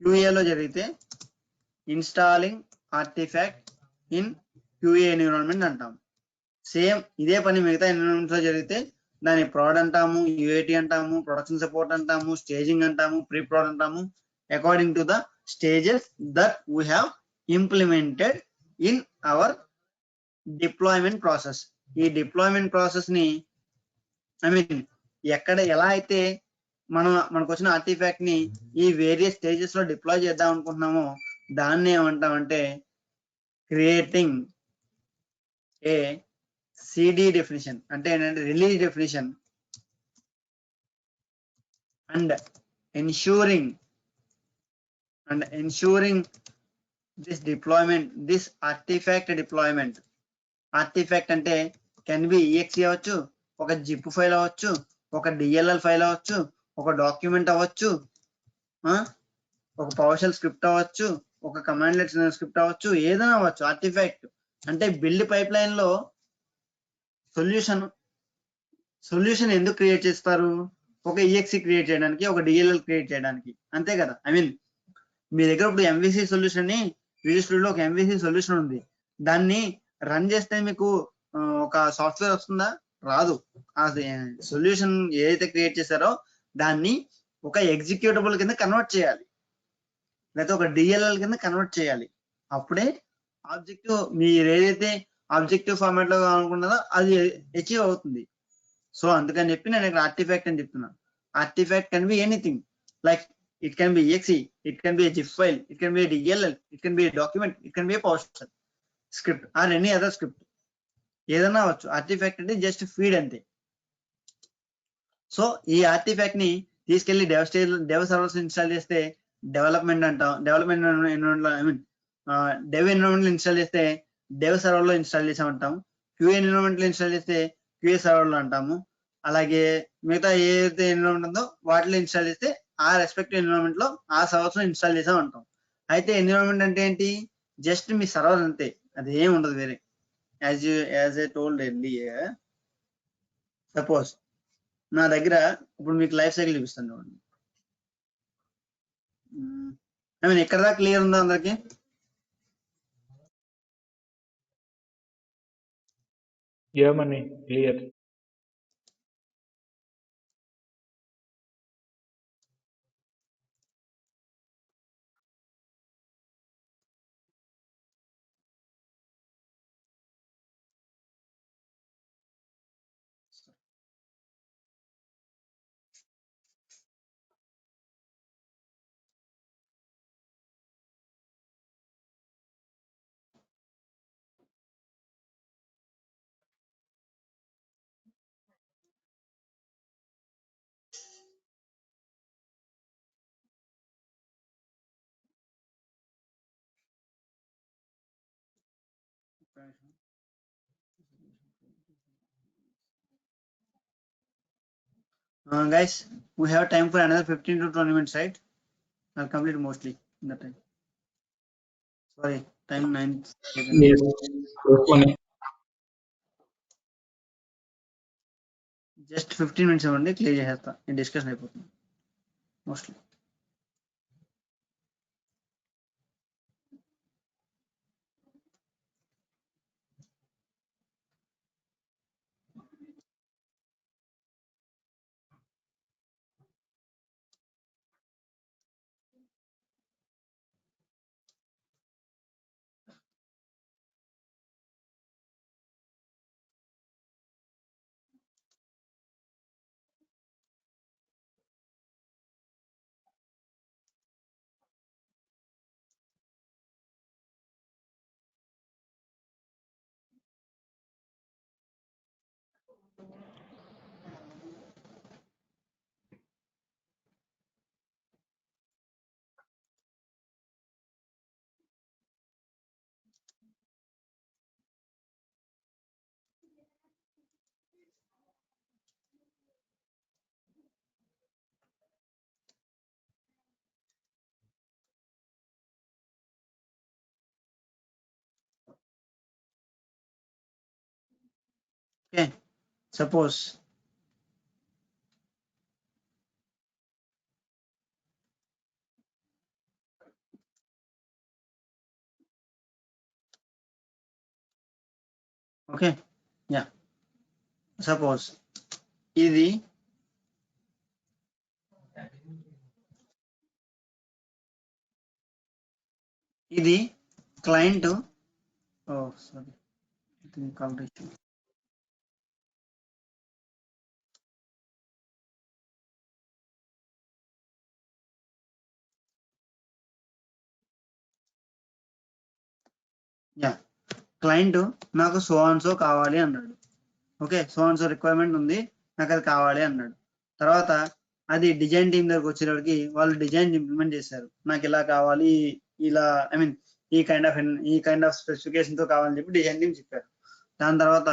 క్యూఏలో జరిగితే installing artefact in QA environment అంటాం. సేమ్ ఇదే పని మిగతా ఎన్విరాన్మెంట్స్ లో జరిగితే దాన్ని ప్రాడ్ అంటాము, యూఏటి అంటాము, ప్రొడక్షన్ సపోర్ట్ అంటాము, స్టేజింగ్ అంటాము, ప్రీ ప్రాడ్ అంటాము, according to the stages that we have implemented in our deployment process. ఈ డిప్లాయ్మెంట్ ప్రాసెస్ ని ఎలా అయితే మనకు వచ్చిన ఆర్టిఫాక్ట్ ని ఈ వేరియస్ స్టేజెస్ లో డిప్లాయ్ చేద్దాం అనుకుంటున్నామో దాన్ని ఏమంటామంటే క్రియేటింగ్ ఏ సిడి డెఫినిషన్, అంటే ఏంటంటే release definition, and ensuring this deployment, this artefact deployment. Artefact అంటే కెన్ బి ఈఎక్సీ అవ్వచ్చు, ఒక జిప్ ఫైల్ అవ్వచ్చు, ఒక డిఎల్ఎల్ ఫైల్ అవ్వచ్చు, ఒక డాక్యుమెంట్ అవ్వచ్చు, ఒక పవర్షెల్ స్క్రిప్ట్ అవ్వచ్చు, ఒక కమాండ్ లైన్ స్క్రిప్ట్ అవ్వచ్చు, ఏదైనా అవ్వచ్చు. ఆర్టిఫాక్ట్ అంటే బిల్డ్ పైప్ లైన్ లో సొల్యూషన్ ఎందుకు క్రియేట్ చేస్తారు, ఒక ఈఎక్సీ క్రియేట్ చేయడానికి, ఒక డిఎల్ఎల్ క్రియేట్ చేయడానికి, అంతే కదా. మీ దగ్గర ఇప్పుడు ఎంవిసి సొల్యూషన్ ని, విజువల్ స్టూడియోలో ఒక ఎంవిసి సొల్యూషన్ ఉంది, దాన్ని రన్ చేస్తే మీకు ఒక సాఫ్ట్వేర్ వస్తుందా? రాదు. ఆ సొల్యూషన్ ఏదైతే క్రియేట్ చేశారో దాన్ని ఒక ఎగ్జిక్యూటబుల్ కింద కన్వర్ట్ చేయాలి, లేకపోతే ఒక డిఎల్ఎల్ కింద కన్వర్ట్ చేయాలి. అప్పుడే ఆబ్జెక్టివ్, మీరు ఏదైతే ఆబ్జెక్టివ్ ఫార్మాట్ లో అనుకున్నదో అది అచీవ్ అవుతుంది. సో అందుకని చెప్పి నేను ఇక్కడ ఆర్టిఫాక్ట్ అని చెప్తున్నాను. Artefact can be anything, like it can be exe, it can be a zip file, it can be a DLL, it can be a document, it can be a PowerShell script or any other script. ఏదైనా అవ్వచ్చు. Artefact అంటే just feed అంతే. So ఈ artefact ని తీసుకెళ్లి dev servers install చేస్తే development అంటాం. Dev environment లో ఇన్స్టాల్ చేస్తే డెవ్ సర్వర్ లో ఇన్స్టాల్ చేసామంటాం. క్యూఏ ఎన్విరాన్మెంట్ లో ఇన్స్టాల్ చేస్తే క్యూఏ సర్వర్ లో అంటాము. అలాగే మిగతా ఏదైతే ఎన్విరాన్మెంట్ ఉందో వాటిలో ఇన్స్టాల్ చేస్తే ఆ రెస్పెక్టివ్ ఎన్విరాన్మెంట్ లో ఆ సర్వర్స్ లో ఇన్స్టాల్ చేసాం అంటాం. అయితే ఎన్విరాన్మెంట్ అంటే ఏంటి, జస్ట్ మీ సర్వర్ అంతే, అది ఏమి ఉండదు వేరే. As I told earlier, suppose నా దగ్గర ఇప్పుడు మీకు లైఫ్ సైకిల్ చూపిస్తాను చూడండి. ఇక్కడ దాకా క్లియర్ ఉందా అందరికి? ఏమని clear? Guys, we have time for another 15 to 20 minutes, right? I'll complete mostly in that time. Sorry, time 9 seconds. Yes. Just 15 minutes ఇవ్వండి, క్లియర్ చేసేస్తా. డిస్కషన్ అయిపోతుంది mostly. Okay, suppose okay, yeah, suppose ఇది client, oh sorry, I think call issue. Yeah, client నాకు so and so కావాలి అన్నాడు. Okay, so and so requirement ఉంది, నాకు అది కావాలి అన్నాడు. తర్వాత అది డిజైన్ టీం దగ్గరకు వచ్చేటప్పటికి వాళ్ళు డిజైన్ ఇంప్లిమెంట్ చేశారు. నాకు ఇలా కావాలి, ఇలా ఐ మీన్ ఈ కైండ్ ఆఫ్ స్పెసిఫికేషన్ తో కావాలని చెప్పి డిజైన్ టీం చెప్పారు. దాని తర్వాత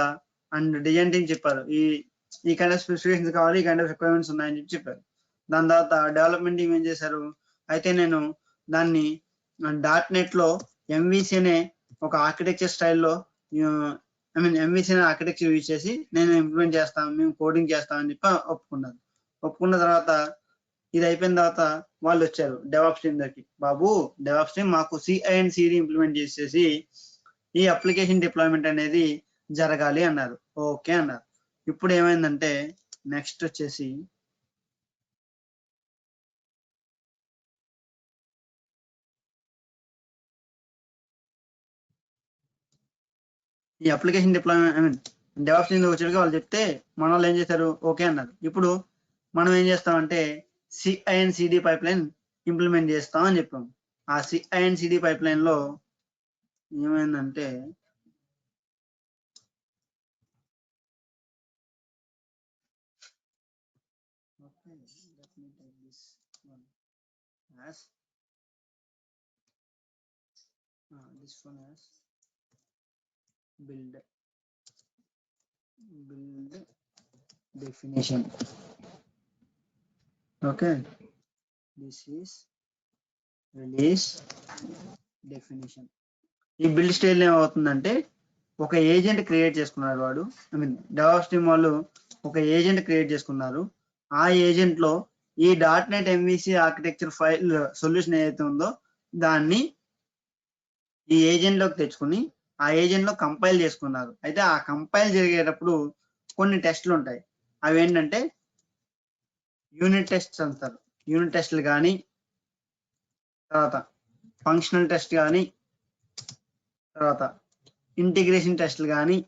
అండ్ డిజైన్ టీం చెప్పారు ఈ కైండ్ ఆఫ్ స్పెసిఫికేషన్స్ కావాలి, ఈ కైండ్ ఆఫ్ రిక్వైర్మెంట్స్ ఉన్నాయని చెప్పి చెప్పారు. దాని తర్వాత డెవలప్మెంట్ టీం ఏం చేశారు, అయితే నేను దాన్ని .NET లో MVC అనే ఒక ఆర్కిటెక్చర్ స్టైల్లో ఐ మీన్ MVC అనే ఆర్కిటెక్చర్ యూజ్ చేసి నేను ఇంప్లిమెంట్ చేస్తాను, మేము కోడింగ్ చేస్తామని చెప్పి ఒప్పుకున్నారు. ఒప్పుకున్న తర్వాత ఇది అయిపోయిన తర్వాత వాళ్ళు వచ్చారు డెవాప్స్ టీం దగ్గరికి, బాబు డెవాప్స్ టీం మాకు CI/CD ఇంప్లిమెంట్ చేసేసి ఈ అప్లికేషన్ డిప్లాయ్మెంట్ అనేది జరగాలి అన్నారు. ఓకే అన్నారు. ఇప్పుడు ఏమైందంటే నెక్స్ట్ వచ్చేసి ఈ application deployment I mean DevOps team వచ్చేటికి వాళ్ళు చెప్తే మన వాళ్ళు ఏం చేశారు, ఓకే అన్నారు. ఇప్పుడు మనం ఏం చేస్తామంటే CI/CD పైప్లైన్ ఇంప్లిమెంట్ చేస్తాం అని చెప్పాం. ఆ CI/CD పైప్లైన్ లో ఏమైందంటే this one as build definition. Okay, this is release definition. ఈ బిల్డ్ స్టైల్ ఏమవుతుందంటే ఒక ఏజెంట్ క్రియేట్ చేసుకున్నాడు వాడు, ఐ మీన్ డెవాప్స్ టీం వాళ్ళు ఒక ఏజెంట్ క్రియేట్ చేసుకున్నారు. ఆ ఏజెంట్ లో ఈ .NET MVC architecture file solution ఏదైతే ఉందో దాన్ని ఈ ఏజెంట్ లోకి తెచ్చుకుని ఆ ఏజెంట్ లో కంపైల్ చేసుకున్నారు. అయితే ఆ కంపైల్ జరిగేటప్పుడు కొన్ని టెస్ట్లు ఉంటాయి. అవి ఏంటంటే యూనిట్ టెస్ట్స్ అంటారు. యూనిట్ టెస్ట్లు కానీ, తర్వాత ఫంక్షనల్ టెస్ట్ కానీ, తర్వాత ఇంటిగ్రేషన్ టెస్ట్లు కానీ,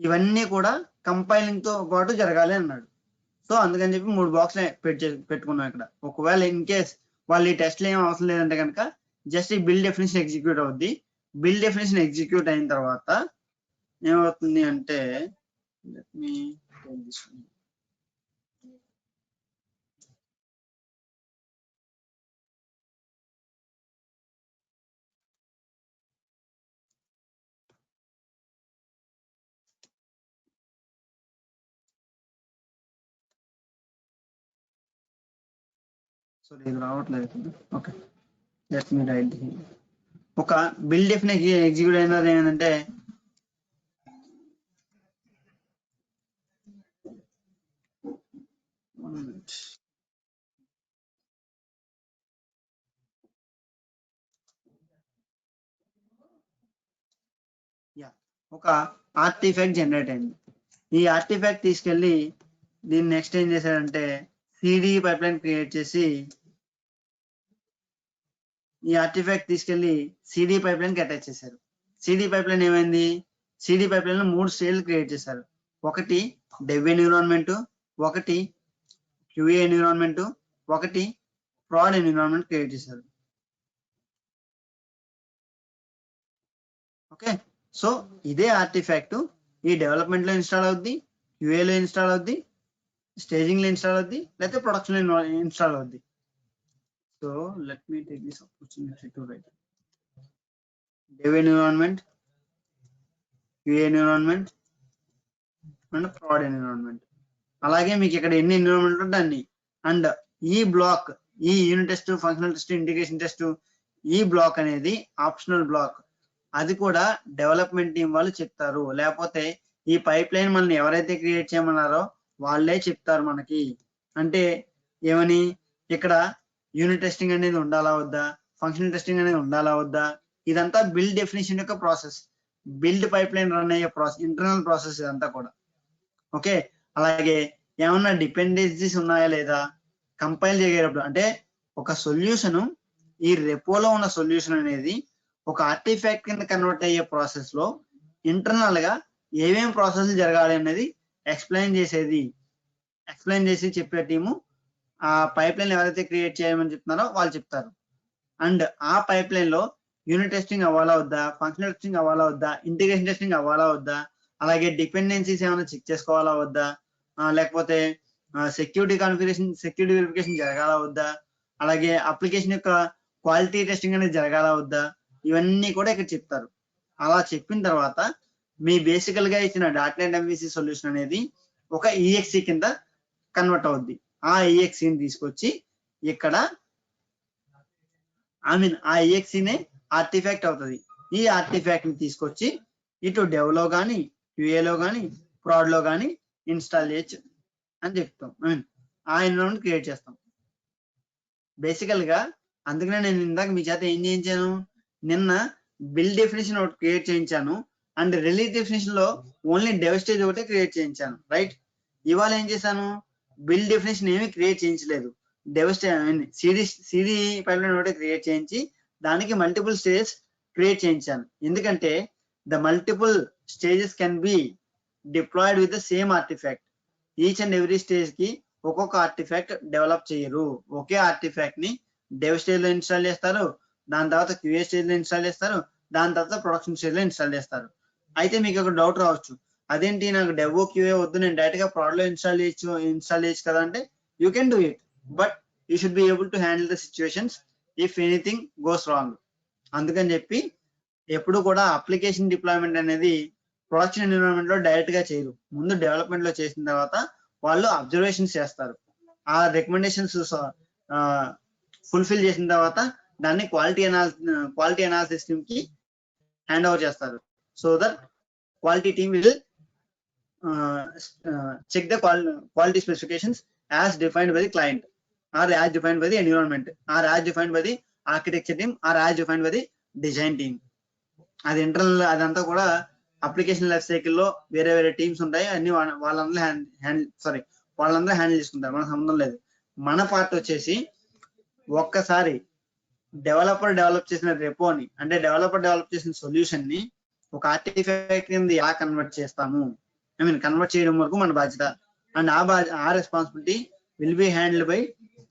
ఇవన్నీ కూడా కంపైలింగ్ తో పాటు జరగాలి అన్నాడు. సో అందుకని చెప్పి 3 బాక్స్ పెట్టుకున్నాం ఇక్కడ. ఒకవేళ ఇన్ కేస్ వాళ్ళు ఈ టెస్ట్లు ఏం అవసరం లేదంటే కనుక జస్ట్ ఈ బిల్డ్ డెఫినిషన్ ఎగ్జిక్యూట్ అవుద్ది. బిల్డ్ డెఫినిషన్ ఎగ్జిక్యూట్ అయిన తర్వాత ఏమవుతుంది అంటే సో ఇది రావట్లేదు. Okay, let me right. ఒక బిల్డ్ డెఫినిషన్ ఎగ్జిక్యూట్ అయినది ఏంటంటే ఒక ఆర్టిఫాక్ట్ జనరేట్ అయింది. ఈ ఆర్టిఫాక్ట్ తీసుకెళ్లి దీన్ని నెక్స్ట్ ఏం చేశారంటే సిడి పైప్లైన్ క్రియేట్ చేసి ఈ ఆర్టిఫాక్ట్ తీసుకెళ్లి సిడి పైప్లైన్ కి అటాచ్ చేశారు. సిడి పైప్లైన్ ఏమైంది, సిడి పైప్లైన్ లో 3 స్టేజ్లు క్రియేట్ చేశారు. ఒకటి డెవ్ ఎన్విరాన్మెంట్, ఒకటి QA ఎన్విరాన్మెంట్, ఒకటి ప్రాడ్ ఎన్విరాన్మెంట్ క్రియేట్ చేశారు. ఓకే, సో ఇదే ఆర్టిఫాక్ట్ ఈ డెవలప్మెంట్ లో ఇన్స్టాల్ అవుద్ది, QA లో ఇన్స్టాల్ అవుద్ది, స్టేజింగ్ లో ఇన్స్టాల్ అవుద్ది, లేకపోతే ప్రొడక్షన్ లో ఇన్స్టాల్ అవుద్ది. So let me take this opportunity to right dev environment, QA environment and proud environment. అలాగే మీకు ఇక్కడ ఎన్ని ఎన్విరాన్మెంట్ ఉంటే అన్ని. అండ్ ఈ బ్లాక్, ఈ unit test, functional test, integration test, ఈ బ్లాక్ అనేది ఆప్షనల్ బ్లాక్. అది కూడా డెవలప్మెంట్ టీం వాళ్ళు చెప్తారు. లేకపోతే ఈ పైప్ లైన్ మనల్ని ఎవరైతే క్రియేట్ చేయమన్నారో వాళ్ళే చెప్తారు మనకి. అంటే ఏమని, ఇక్కడ యూనిట్ టెస్టింగ్ అనేది ఉండాలా వద్దా, ఫంక్షనల్ టెస్టింగ్ అనేది ఉండాలా వద్దా, ఇదంతా బిల్డ్ డెఫినేషన్ యొక్క process. Build pipe line run అయ్యే ప్రాసెస్, ఇంటర్నల్ ప్రాసెస్ ఇదంతా కూడా. ఓకే, అలాగే ఏమన్నా డిపెండెన్సీస్ ఉన్నాయా లేదా కంపైల్ చేసేటప్పుడు, అంటే ఒక సొల్యూషన్, ఈ రెపోలో ఉన్న సొల్యూషన్ అనేది ఒక ఆర్టిఫాక్ట్ కింద కన్వర్ట్ అయ్యే ప్రాసెస్ లో ఇంటర్నల్ గా ఏమేం ప్రాసెస్ జరగాలి అనేది ఎక్స్ప్లెయిన్ చేసి చెప్పే టీము ఆ పైప్ లైన్ ఎవరైతే క్రియేట్ చేయమని చెప్తున్నారో వాళ్ళు చెప్తారు. అండ్ ఆ పైప్ లైన్ లో యూనిట్ టెస్టింగ్ అవ్వాలా వద్దా, ఫంక్షనల్ టెస్టింగ్ అవ్వాలా వద్దా, ఇంటిగ్రేషన్ టెస్టింగ్ అవ్వాలా వద్దా, అలాగే డిపెండెన్సీస్ ఏమైనా చెక్ చేసుకోవాలా వద్దా, లేకపోతే సెక్యూరిటీ వెరిఫికేషన్ జరగాలా వద్దా, అలాగే అప్లికేషన్ యొక్క క్వాలిటీ టెస్టింగ్ అనేది జరగాలా వద్దా, ఇవన్నీ కూడా ఇక్కడ చెప్తారు. అలా చెప్పిన తర్వాత మీ బేసికల్ గా ఇచ్చిన డాట్నెట్ ఎంవిసి సొల్యూషన్ అనేది ఒక ఈఎక్సీ కింద కన్వర్ట్ అవుద్ది. ఆ ఈఎక్సీని తీసుకొచ్చి ఇక్కడ ఆ ఈఎక్సీనే ఆర్టిఫాక్ట్ అవుతుంది. ఈ ఆర్టిఫాక్ట్ ని తీసుకొచ్చి ఇటు డెవ్లో కానీ క్యూఏలో కానీ ప్రాడ్ లో కానీ ఇన్స్టాల్ చేయొచ్చు అని చెప్తాం. ఆ ఎన్విరాన్మెంట్ క్రియేట్ చేస్తాం బేసికల్ గా. అందుకనే నేను ఇందాక మీ చేత ఏం చేయించాను, నిన్న బిల్డ్ డెఫినేషన్ ఒకటి క్రియేట్ చేయించాను అండ్ రిలీజ్ డెఫినేషన్ లో ఓన్లీ డెవ్ స్టేజ్ ఒకటే క్రియేట్ చేయించాను, రైట్. ఇవాళ ఏం చేశాను, బిల్డ్ డెఫినేషన్ ఏమీ క్రియేట్ చేయించలేదు, డెవ్ సిడి పైప్ లైన్ ఒకటే క్రియేట్ చేయించి దానికి మల్టిపుల్ స్టేజెస్ క్రియేట్ చేయించాను. ఎందుకంటే the multiple stages can be deployed with the same artifact. Each and every stage కి ఒక్కొక్క ఆర్టిఫాక్ట్ డెవలప్ చేయరు. ఒకే ఆర్టిఫాక్ట్ ని డెవ్ స్టేజ్ లో ఇన్స్టాల్ చేస్తారు, దాని తర్వాత క్యూఏ స్టేజ్ లో ఇన్స్టాల్ చేస్తారు, దాని తర్వాత ప్రొడక్షన్ స్టేజ్ లో ఇన్స్టాల్ చేస్తారు. అయితే మీకు ఒక డౌట్ రావచ్చు, అదేంటి నాకు డెవ్ క్యూఏ వద్దు, నేను డైరెక్ట్ గా ప్రాడ్ లో ఇన్స్టాల్ చేయొచ్చు కదా అంటే, you can do it, but you should be able to handle the situations if anything goes wrong. అందుకని చెప్పి ఎప్పుడు కూడా అప్లికేషన్ డిప్లాయ్మెంట్ అనేది ప్రొడక్షన్ ఎన్విరాన్మెంట్ లో డైరెక్ట్ గా చేయరు. ముందు డెవలప్మెంట్ లో చేసిన తర్వాత వాళ్ళు అబ్జర్వేషన్స్ చేస్తారు. ఆ రికమెండేషన్స్ ఫుల్ఫిల్ చేసిన తర్వాత దాన్ని క్వాలిటీ అనాలిసిస్ టీమ్ కి హ్యాండ్ ఓవర్ చేస్తారు. So that quality team will check the quality specifications as defined by the client, or as defined by the environment, or as defined by the architecture team, or as defined by the design team. అది internal, అదంతా కూడా application life cycle లో వేరే వేరే teams ఉంటాయి, అన్ని వాళ్ళందరూ handle చేసుకుంటారు, మనకు సంబంధం లేదు. మన పార్ట్ వచ్చేసి ఒక్కసారి డెవలపర్ డెవలప్ చేసిన రెపోని, అంటే డెవలపర్ డెవలప్ చేసిన సొల్యూషన్ ని ఒక ఆర్టిఫాక్ట్ కింద ఎలా కన్వర్ట్ చేస్తాము, కన్వర్ట్ చేయడం వరకు మన బాధ్యత. అండ్ ఆ responsibility will be handled by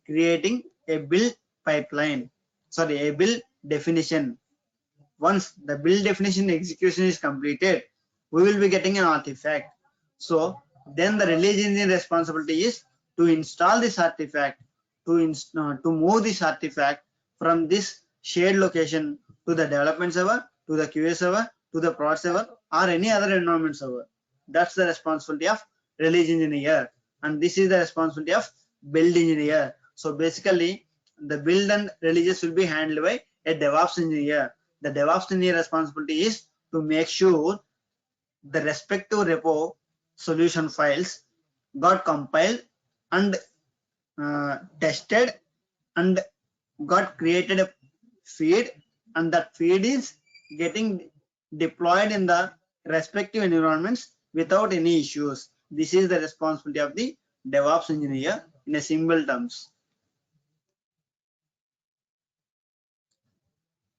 creating a build pipeline, a build definition. Once the build definition execution is completed, we will be getting an artifact. So then the release engine responsibility is to install this artifact, to move this artifact from this shared location to the development server, to the QA server, to the prod server, or any other environment server. That's the responsibility of release engineer, and this is the responsibility of build engineer. So basically the build and releases will be handled by a DevOps engineer. The DevOps engineer responsibility is to make sure the respective repo solution files got compiled and tested and got created a feed, and that feed is getting deployed in the respective environments without any issues. This is the responsibility of the DevOps engineer in a simple terms.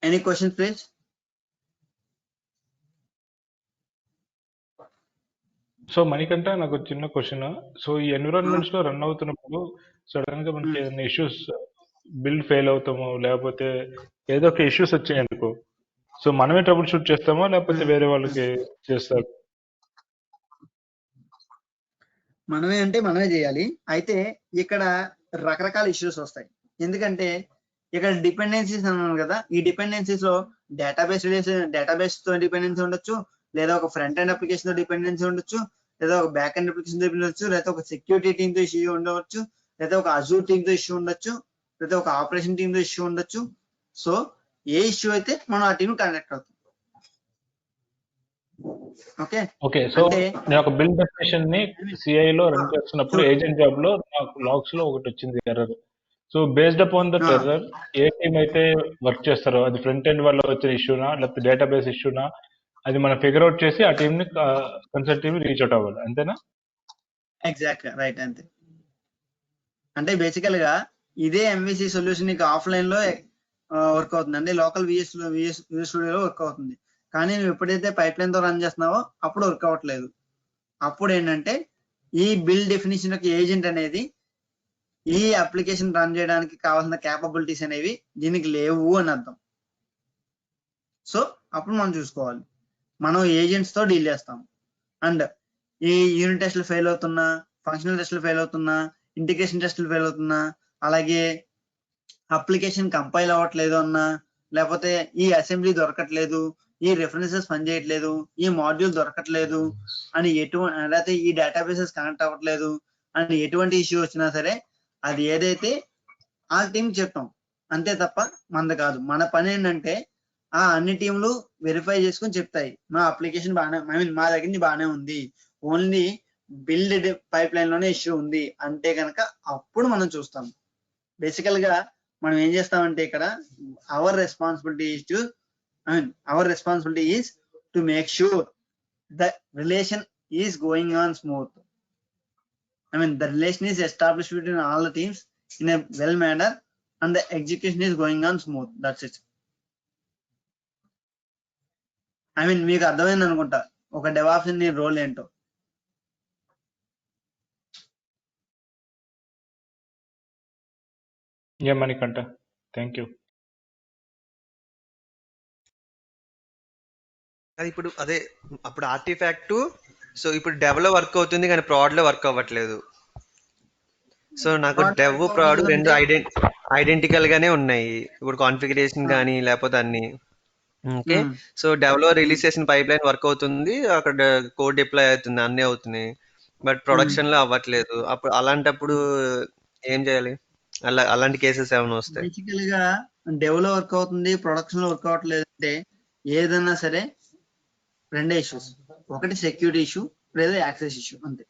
Any questions, please? So Manikanta, నాకు ఒక చిన్న question. So ఈ environments లో run అవుతున్నప్పుడు sudden గా మనకి ఏదైనా issues, build fail అవుతాము, లేకపోతే ఏదో ఒక ఇష్యూస్ వచ్చాయి అనుకో, సో మనమే ట్రబుల్ షూట్ చేస్తామా లేకపోతే వేరే వాళ్ళకి చేస్తారు? మనమే చేయాలి. అయితే ఇక్కడ రకరకాల ఇష్యూస్ వస్తాయి, ఎందుకంటే ఇక్కడ డిపెండెన్సీస్ అన్నాను కదా, ఈ డిపెండెన్సీస్ లో డేటాబేస్ తో డిపెండెన్సీ ఉండొచ్చు, లేదా ఒక ఫ్రంట్ ఎండ్ అప్లికేషన్ తో డిపెండెన్సీ ఉండొచ్చు, లేదా ఒక బ్యాక్ ఎండ్ అప్లికేషన్ తో ఉండొచ్చు, లేదా ఒక సెక్యూరిటీ టీమ్ తో ఇష్యూ ఉండవచ్చు, లేదా ఒక అజూర్ టీమ్ తో ఇష్యూ ఉండొచ్చు, లేదా ఒక ఆపరేషన్ టీమ్ తో ఇష్యూ ఉండొచ్చు. సో ఏ ఇష్యూ అయితే మనం ఆ టీమ్ కాంటాక్ట్ అవుతాం. Okay okay. సో అంటే నేను ఒక బిల్డ్ డెఫినేషన్ ని CI లో రన్ చేస్తున్నప్పుడు చూడు ఏజెంట్ జాబ్ లో నాకు లాగ్స్ లో ఒకటి వచ్చింది error. So based upon that error A team అయితే వర్క్ చేస్తారో అది ఫ్రంట్ ఎండ్ వల్ల వచ్చిన ఇష్యూనా లేకపోతే డేటాబేస్ ఇష్యూనా అది మనం ఫిగర్ అవుట్ చేసి ఆ టీం ని కన్సల్ట్ టీమ్ రీచ్ అవుట్ అవ్వాలి, అంతేనా? ఎగ్జాక్ట్ రైట్ అంతే. అంటే బేసికల్ గా ఇదే MVC సొల్యూషన్ నీకు ఆఫ్లైన్ లో వర్క్ అవుతుంది, అంటే లోకల్ విఎస్ స్టూడియోలో వర్క్ అవుతుంది. కానీ నువ్వు ఎప్పుడైతే పైప్ లైన్ తో రన్ చేస్తున్నావో అప్పుడు వర్క్ అవ్వట్లేదు. అప్పుడు ఏంటంటే ఈ బిల్డ్ డెఫినేషన్ యొక్క ఏజెంట్ అనేది ఈ అప్లికేషన్ రన్ చేయడానికి కావాల్సిన క్యాపబిలిటీస్ అనేవి దీనికి లేవు అని అర్థం. సో అప్పుడు మనం చూసుకోవాలి, మనం ఏజెంట్స్ తో డీల్ చేస్తాం. అండ్ ఈ యూనిట్ టెస్ట్లు ఫెయిల్ అవుతున్నా, ఫంక్షనల్ టెస్ట్లు ఫెయిల్ అవుతున్నా, ఇంటిగ్రేషన్ టెస్ట్లు ఫెయిల్ అవుతున్నా, అలాగే అప్లికేషన్ కంపైల్ అవ్వట్లేదు అన్నా, లేకపోతే ఈ అసెంబ్లీ దొరకట్లేదు, ఈ రెఫరెన్సెస్ పనిచేయట్లేదు, ఈ మాడ్యూల్ దొరకట్లేదు అని లేకపోతే ఈ డేటాబేసెస్ కనెక్ట్ అవ్వట్లేదు అని ఎటువంటి ఇష్యూ వచ్చినా సరే అది ఏదైతే ఆ టీంకి చెప్తాం అంతే తప్ప మనది కాదు. మన పని ఏంటంటే ఆ అన్ని టీంలు వెరిఫై చేసుకుని చెప్తాయి మా అప్లికేషన్ బాగానే, మా దగ్గర నుంచి బాగానే ఉంది, ఓన్లీ బిల్డ్ పైప్ లైన్ లోనే ఇష్యూ ఉంది అంటే కనుక అప్పుడు మనం చూస్తాం. బేసికల్ గా మనం ఏం చేస్తామంటే ఇక్కడ our responsibility is to make sure the relation is going on smooth. the relation is established between all the teams in a well manner and the execution is going on smooth. That's it. మీకు అర్థమైంది అనుకుంటా ఒక DevOps నీ role ఏంటో. Manikanta, thank you. అది ఇప్పుడు అదే అప్పుడు ఆర్టిఫాక్ట్, సో ఇప్పుడు డెవ్ లో వర్క్ అవుతుంది కానీ ప్రాడ్ లో వర్క్ అవ్వట్లేదు. సో నాకు డెవ్ ప్రాడ్ రెండు ఐడెంటికల్ గానే ఉన్నాయి ఇప్పుడు కాన్ఫిగరేషన్ కానీ లేకపోతే అన్ని. ఓకే, సో డెవ్ లో రిలీజ్ చేసిన పైప్ లైన్ వర్క్ అవుతుంది, అక్కడ కోడ్ డిప్లాయ్ అవుతుంది, అన్నీ అవుతున్నాయి, బట్ ప్రొడక్షన్ లో అవ్వట్లేదు. అప్పుడు అలాంటప్పుడు ఏం చేయాలి? అలాంటి కేసెస్ ఏమైనా వస్తాయి? బేసికల్ గా డెవ్ లో వర్క్ అవుతుంది, ప్రొడక్షన్ లో వర్క్ అవ్వట్లేదు అంటే ఏదైనా సరే రెండే ఇష్యూస్, ఒకటి సెక్యూరిటీ ఇష్యూ లేదా యాక్సెస్ ఇష్యూ అంతే.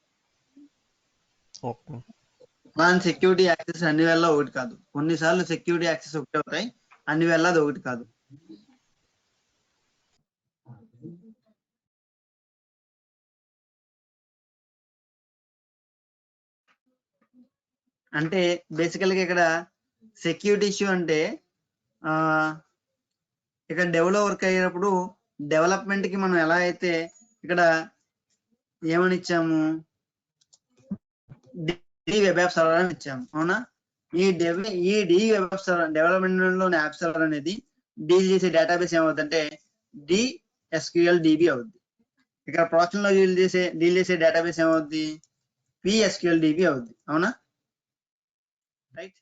అలాంటి సెక్యూరిటీ యాక్సెస్ అన్ని వేళ ఒకటి కాదు, కొన్నిసార్లు సెక్యూరిటీ యాక్సెస్ ఒకటి అవుతాయి, అన్ని వేళ అది ఒకటి కాదు. అంటే బేసికల్ గా ఇక్కడ సెక్యూరిటీ ఇష్యూ అంటే ఇక్కడ డెవలప్ వర్క్ అయ్యేటప్పుడు డెవలప్మెంట్ కి మనం ఎలా అయితే ఇక్కడ ఏమని ఇచ్చాము, వెబ్ యాప్ సర్వర్ అని ఇచ్చాము, అవునా? ఈ వెబ్ సర్వర్ డెవలప్మెంట్ లోని యాప్ సర్వర్ అనేది డీల్ చేసే డేటాబేస్ ఏమవుతుందంటే SQL DB అవుద్ది. ఇక్కడ ప్రొడక్షన్ లో డీల్ చేసే డేటాబేస్ ఏమవుద్ది, PSQL DB అవుద్ది, అవునా? రైట్,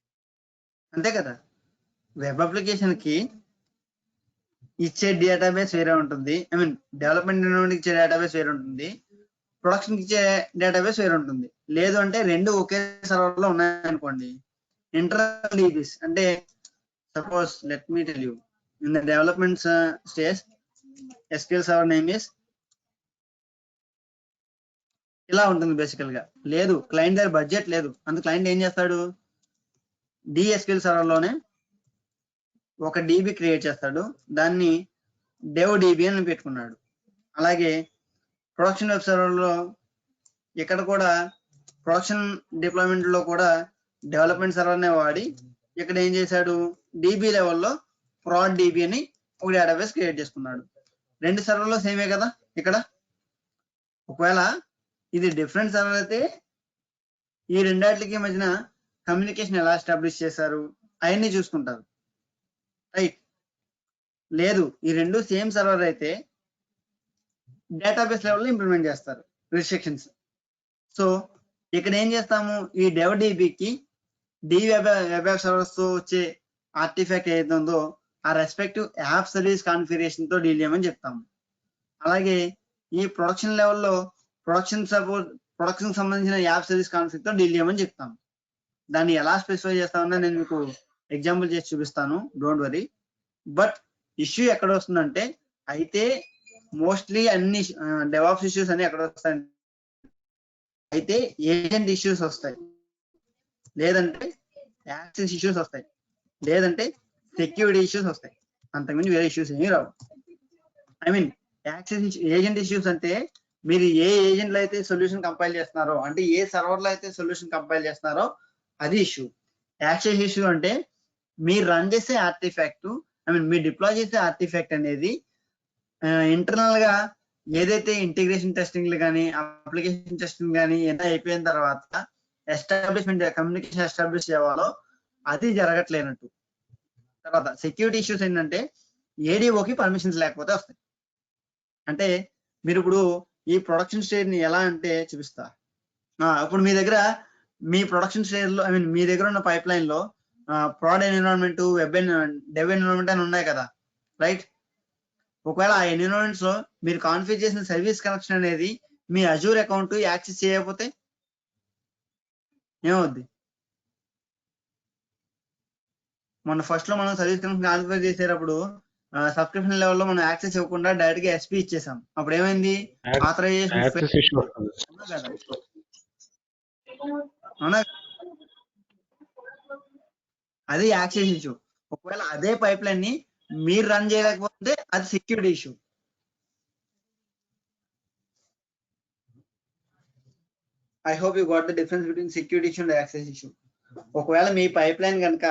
అంతే కదా. వెబ్ అప్లికేషన్ కి ఇచ్చే డేటాబేస్ వేరే ఉంటుంది, డెవలప్మెంట్ ఇచ్చే డేటాబేస్ వేరే ఉంటుంది, ప్రొడక్షన్ ఇచ్చే డేటాబేస్ వేరే ఉంటుంది. లేదు అంటే రెండు ఒకే సర్వర్ లో ఉన్నాయనుకోండి, ఇంటర్నల్ DBs అంటే suppose let me tell you in the development stage SQL server name is ఇలా ఉంటుంది బేసికల్ గా. లేదు క్లయింట్ దగ్గర బడ్జెట్ లేదు, అందుకు క్లయింట్ ఏం చేస్తాడు, SQL సర్వర్ లోనే ఒక DB క్రియేట్ చేస్తాడు, దాన్ని డెవ్ DB అని పెట్టుకున్నాడు. అలాగే ప్రొడక్షన్ వెబ్ సర్వర్ లో ఇక్కడ కూడా ప్రొడక్షన్ డిప్లాయ్మెంట్ లో కూడా డెవలప్మెంట్ సర్వర్ నే వాడి ఇక్కడ ఏం చేశాడు, DB లెవెల్లో ప్రాడ్ DB అని ఒక డేటాబేస్ క్రియేట్ చేసుకున్నాడు. రెండు సర్వర్లో సేమే కదా. ఇక్కడ ఒకవేళ ఇది డిఫరెంట్ సర్వర్ అయితే ఈ రెండాటికి మధ్యన కమ్యూనికేషన్ ఎలా ఎస్టాబ్లిష్ చేశారు అవన్నీ చూసుకుంటారు, రైట్? లేదు ఈ రెండు సేమ్ సర్వర్ అయితే డేటాబేస్ లెవెల్లో ఇంప్లిమెంట్ చేస్తారు రిస్ట్రిక్షన్స్. సో ఇక్కడ ఏం చేస్తాము, ఈ డెవ్ DBకి వెబ్ యాప్ సర్వర్స్ తో వచ్చే ఆర్టిఫాక్ట్ ఏదైతే ఉందో ఆ రెస్పెక్టివ్ యాప్ సర్వీస్ కాన్ఫిగరేషన్ తో డీల్ చేయమని చెప్తాము. అలాగే ఈ ప్రొడక్షన్ లెవెల్లో ప్రొడక్షన్ సంబంధించిన యాప్ సర్వీస్ కాన్ఫిగ్ తో డీల్ చేయమని చెప్తాము. దాన్ని ఎలా స్పెసిఫై చేస్తామన్నా నేను మీకు ఎగ్జాంపుల్ చేసి చూపిస్తాను, డోంట్ వరీ. బట్ ఇష్యూ ఎక్కడ వస్తుందంటే అయితే మోస్ట్లీ అన్ని డెవాప్స్ ఇష్యూస్ అన్ని ఎక్కడ వస్తాయి, అయితే ఏజెంట్ ఇష్యూస్ వస్తాయి, లేదంటే యాక్సెస్ ఇష్యూస్ వస్తాయి, లేదంటే సెక్యూరిటీ ఇష్యూస్ వస్తాయి. అంతకుమించి వేరే ఇష్యూస్ ఏమీ రావు. I mean access agent issues అంటే మీరు ఏ ఏజెంట్లో అయితే సొల్యూషన్ కంపైల్ చేస్తున్నారో, అంటే ఏ సర్వర్లో అయితే సొల్యూషన్ కంపైల్ చేస్తున్నారో అది ఇష్యూ. యాక్సెస్ ఇష్యూ అంటే మీరు రన్ చేసే ఆర్టిఫాక్ట్, ఐ మీన్ మీరు డిప్లాయ్ చేసే ఆర్టిఫాక్ట్ అనేది ఇంటర్నల్ గా ఏదైతే ఇంటిగ్రేషన్ టెస్టింగ్లు కానీ అప్లికేషన్ టెస్టింగ్ కానీ ఎంత అయిపోయిన తర్వాత ఎస్టాబ్లిష్మెంట్ కమ్యూనికేషన్ ఎస్టాబ్లిష్ చేయాలో అది జరగట్లేనట్టు. తర్వాత సెక్యూరిటీ ఇష్యూస్ ఏంటంటే ఏడీఓకి పర్మిషన్స్ లేకపోతే వస్తాయి. అంటే మీరు ఇప్పుడు ఈ ప్రొడక్షన్ స్టేజ్ ని ఎలా అంటే చూపిస్తా. ఇప్పుడు మీ దగ్గర మీ ప్రొడక్షన్ స్టేజ్ లో, ఐ మీన్ మీ దగ్గర ఉన్న పైప్ లైన్ లో proud environment, web dev environment అని ఉన్నాయి కదా, రైట్? ఒకవేళ ఆ ఎన్విరాన్మెంట్స్ లో మీరు కాన్ఫిగర్ చేసిన సర్వీస్ కనెక్షన్ అనేది మీ అజూర్ అకౌంట్ యాక్సెస్ చేయకపోతే ఏమవుద్ది? మన ఫస్ట్ లో మనం సర్వీస్ కనెక్షన్ కాన్ఫిగర్ చేసేటప్పుడు సబ్స్క్రిప్షన్ లెవెల్లో మనం యాక్సెస్ ఇవ్వకుండా డైరెక్ట్ గా ఎస్పీ ఇచ్చేసాం. అప్పుడు ఏమైంది? ఆథరైజేషన్ అవునా? అది యాక్సెస్ ఇష్యూ. ఒకవేళ అదే పైప్ లైన్ ని మీరు రన్ చేయలేకపోతే అది security issue. I hope you got the difference between security issue and access issue. ఒకవేళ మీ పైప్ లైన్ కనుక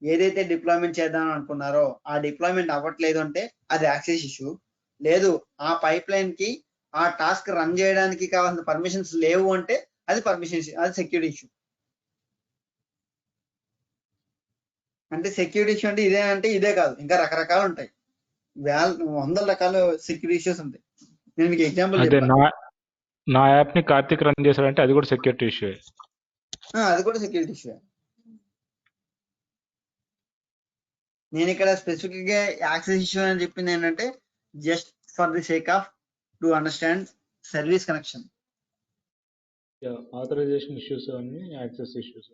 ఏదైతే డిప్లాయ్మెంట్ చేద్దాం అనుకున్నారో ఆ డిప్లాయ్మెంట్ అవ్వట్లేదు అంటే అది యాక్సెస్ ఇష్యూ. లేదు, ఆ పైప్ లైన్ కి ఆ టాస్క్ రన్ చేయడానికి కావాల్సిన పర్మిషన్స్ లేవు అంటే అది అది సెక్యూరిటీ ఇష్యూ. అంటే సెక్యూరిటీ ఇష్యూ అంటే ఇదే కాదు, ఇంకా రకరకాలు ఉంటాయి, వందల రకాల సెక్యూరిటీ ఇష్యూస్ ఉంటాయి. నేను మీకు ఎగ్జాంపుల్ నా యాప్ ని కార్తిక్ రన్ చేశాడంటే అది కూడా సెక్యూరిటీ ఇష్యూ. అది కూడా సెక్యూరిటీ ఇష్యూ. నేను ఇక్కడ స్పెసిఫిక్ గా యాక్సెస్ ఇష్యూ అని చెప్పింది ఏంటంటే just for the sake of to understand service connection. Authorization issues అన్ని యాక్సెస్ ఇష్యూస్.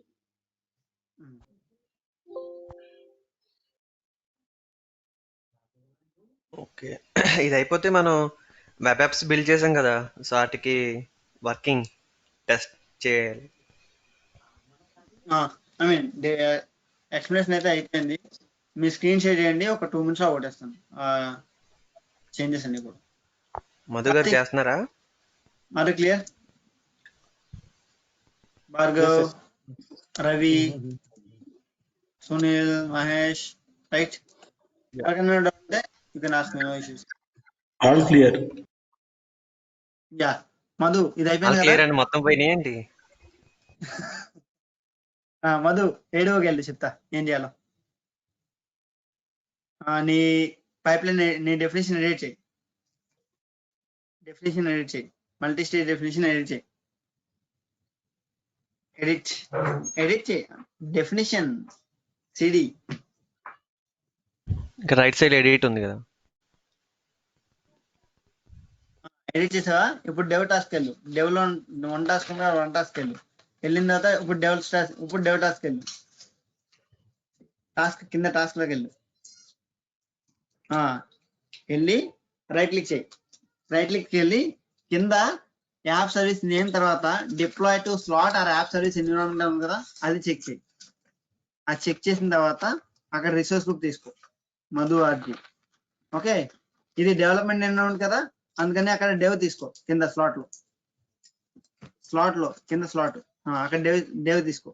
ఓకే, ఇది అయిపోతే మనం వెబ్ యాప్స్ బిల్డ్ చేసాం కదా, సో వాటికి వర్కింగ్ టెస్ట్ చేయాలి. ఐ మీన్ ఎక్స్ప్లెనేషన్ అయితే అయిపోయింది. మీ స్క్రీన్ షేర్ చేయండి, ఒక 2 minutes కొట్టేస్తాను చేంజెస్ అన్ని కూడా. మధు గారు చేస్తున్నారా? మరి clear? Bhargav, Ravi, Sunil, Mahesh, right? You can ask me, no issues. All clear. Yeah. Madhu, ఇది అయిపోయింది కదా? క్లియర్ అండి, మొత్తం పోయినాయండి. మధు 7వ వెళ్ళి చెప్తా ఏం చేయాలో. నీ పైప్ లైన్, నీ డెఫినేషన్ ఎడిట్ చేయి, మల్టీ స్టేజ్ డెఫినేషన్ ఎడిట్ చేయి, డెఫినేషన్ సిడి. ఇంకా రైట్ సైడ్ ఎడిట్ ఉంది కదా, ఎడిట్ చేసావా? ఇప్పుడు డెవ్ టాస్క్ వెళ్ళు, డెవ్ లో 1 టాస్క్ ఉందా, 1 టాస్క్ వెళ్ళు. వెళ్ళిన తర్వాత ఇప్పుడు డెవ్ టాస్క్ వెళ్ళు, టాస్క్ కింద టాస్క్ లోకి వెళ్ళు, వెళ్ళి రైట్ క్లిక్ చేయి. రైట్ క్లిక్ వెళ్ళి కింద యాప్ సర్వీస్ నేమ్ తర్వాత deploy to slot or app service environment ఉంది కదా, అది చెక్ చేయి. అది చెక్ చేసిన తర్వాత అక్కడ రిసోర్స్ బుక్ తీసుకో, మధు ఆర్జీ. ఓకే, ఇది డెవలప్మెంట్ ఎన్విరాన్మెంట్ కదా, అందుకని అక్కడ డెవ్ తీసుకో, కింద స్లాట్ లో కింద స్లాట్ అక్కడ డెవ్ తీసుకో,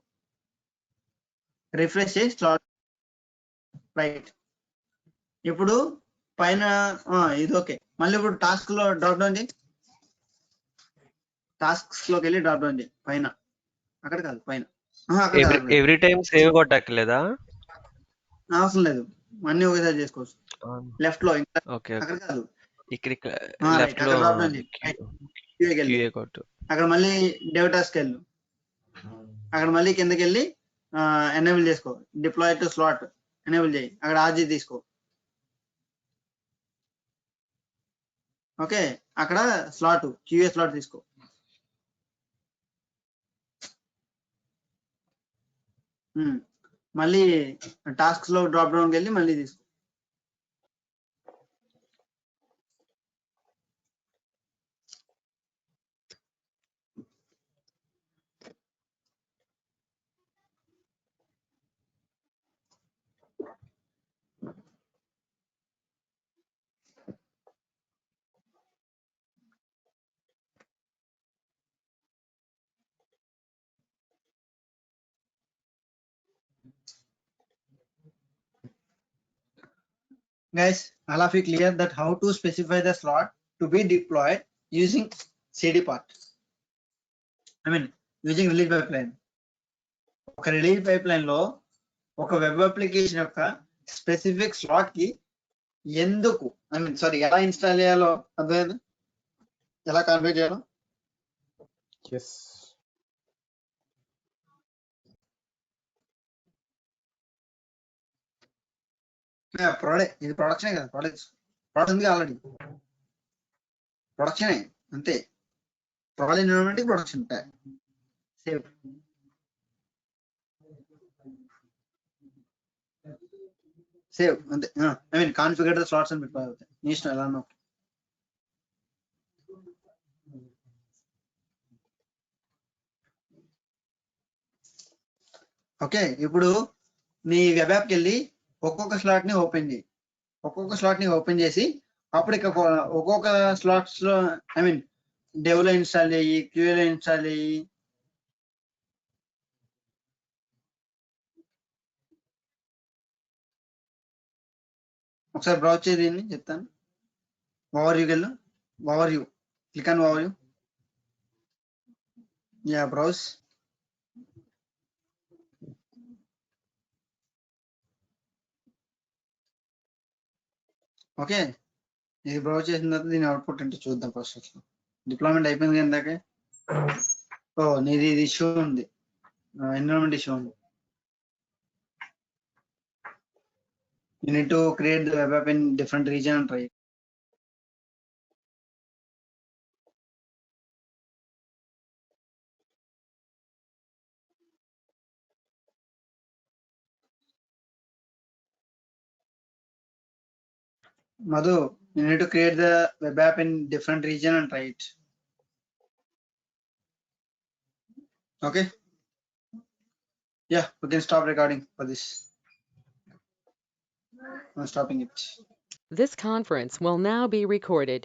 రిఫ్రెష్ చేయి స్లాట్. రైట్, ఇప్పుడు పైన ఇది ఓకే. మళ్ళీ ఇప్పుడు టాస్క్ లో డ్రాప్ డౌన్ చేయి, టాస్క్స్ లోకి వెళ్ళి డ్రాప్ డౌన్ చేయి పైన, అక్కడ కాదు పైన. ఎవ్రీ టైం సేవ్ కొట్టక్కర్లేదా? అవసరం లేదు, అన్ని ఒకేసారి చేసుకోవచ్చు. లెఫ్ట్ లో అక్కడ కాదు, లెఫ్ట్ లో అక్కడ మళ్ళీ డెవ్ టాస్క్ వెళ్ళు, అక్కడ మళ్ళీ కిందకి వెళ్ళి ఎనేబుల్ చేసుకో, డిప్లాయ్ టు స్లాట్ ఎనేబుల్ చేయి, అక్కడ ఆర్జీ తీసుకో. ఓకే, అక్కడ స్లాట్ క్యూఏ స్లాట్ తీసుకో. మళ్ళీ టాస్క్స్ లో డ్రాప్ డౌన్కి వెళ్ళి మళ్ళీ తీసుకో. Guys, all of you clear that how to specify the slot to be deployed using CD part? I mean, using release pipeline. ఒక రిలీజ్ పైప్లైన్ లో ఒక వెబ్ అప్లికేషన్ యొక్క స్పెసిఫిక్ స్లాట్ కి ఎందుకు ఎలా ఇన్స్టాల్ చేయాలో అర్థమైంది, ఎలా కాన్ఫిగర్ చేయాలో. Yes. ఇది ప్రొడక్షనే కదా, ప్రోడక్ట్ ఉంది ఆల్రెడీ, ప్రొడక్షనే అంతే. Product environment production save. Save అంతే. I mean configure the slots అని పెట్టుకోవాలి, నీ ఇష్టం ఎలా ఉన్నావు. ఓకే, ఇప్పుడు నీ వెబ్ యాప్కి వెళ్ళి ఒక్కొక్క స్లాట్ ని ఓపెన్ చేసి అప్పుడు ఇక ఒక్కొక్క స్లాట్స్ లో ఐ మీన్ డెవ్ లో ఇన్స్టాల్ చేయి, క్యూఏ లో ఇన్స్టాల్ చేయి. ఒకసారి బ్రౌజ్ చేయి, దీన్ని చెప్తాను. ఓవర్ వ్యూ వెళ్ళు, over view click on over view. Yeah browse. Okay, ఇది బ్రౌజ్ చేసిన తర్వాత దీని అవుట్పుట్ అంటే చూద్దాం. ఫస్ట్ డిప్లాయ్మెంట్ అయిపోయింది ఇందాకే. నీది ఇది ఇష్యూ ఉంది, ఎన్విరాన్మెంట్ ఇష్యూ ఉంది. You need to create the web app in different region and try. Madhu, you need to create the web app in different region and try it. Okay. Yeah, we can stop recording for this. I'm stopping it. This conference will now be recorded.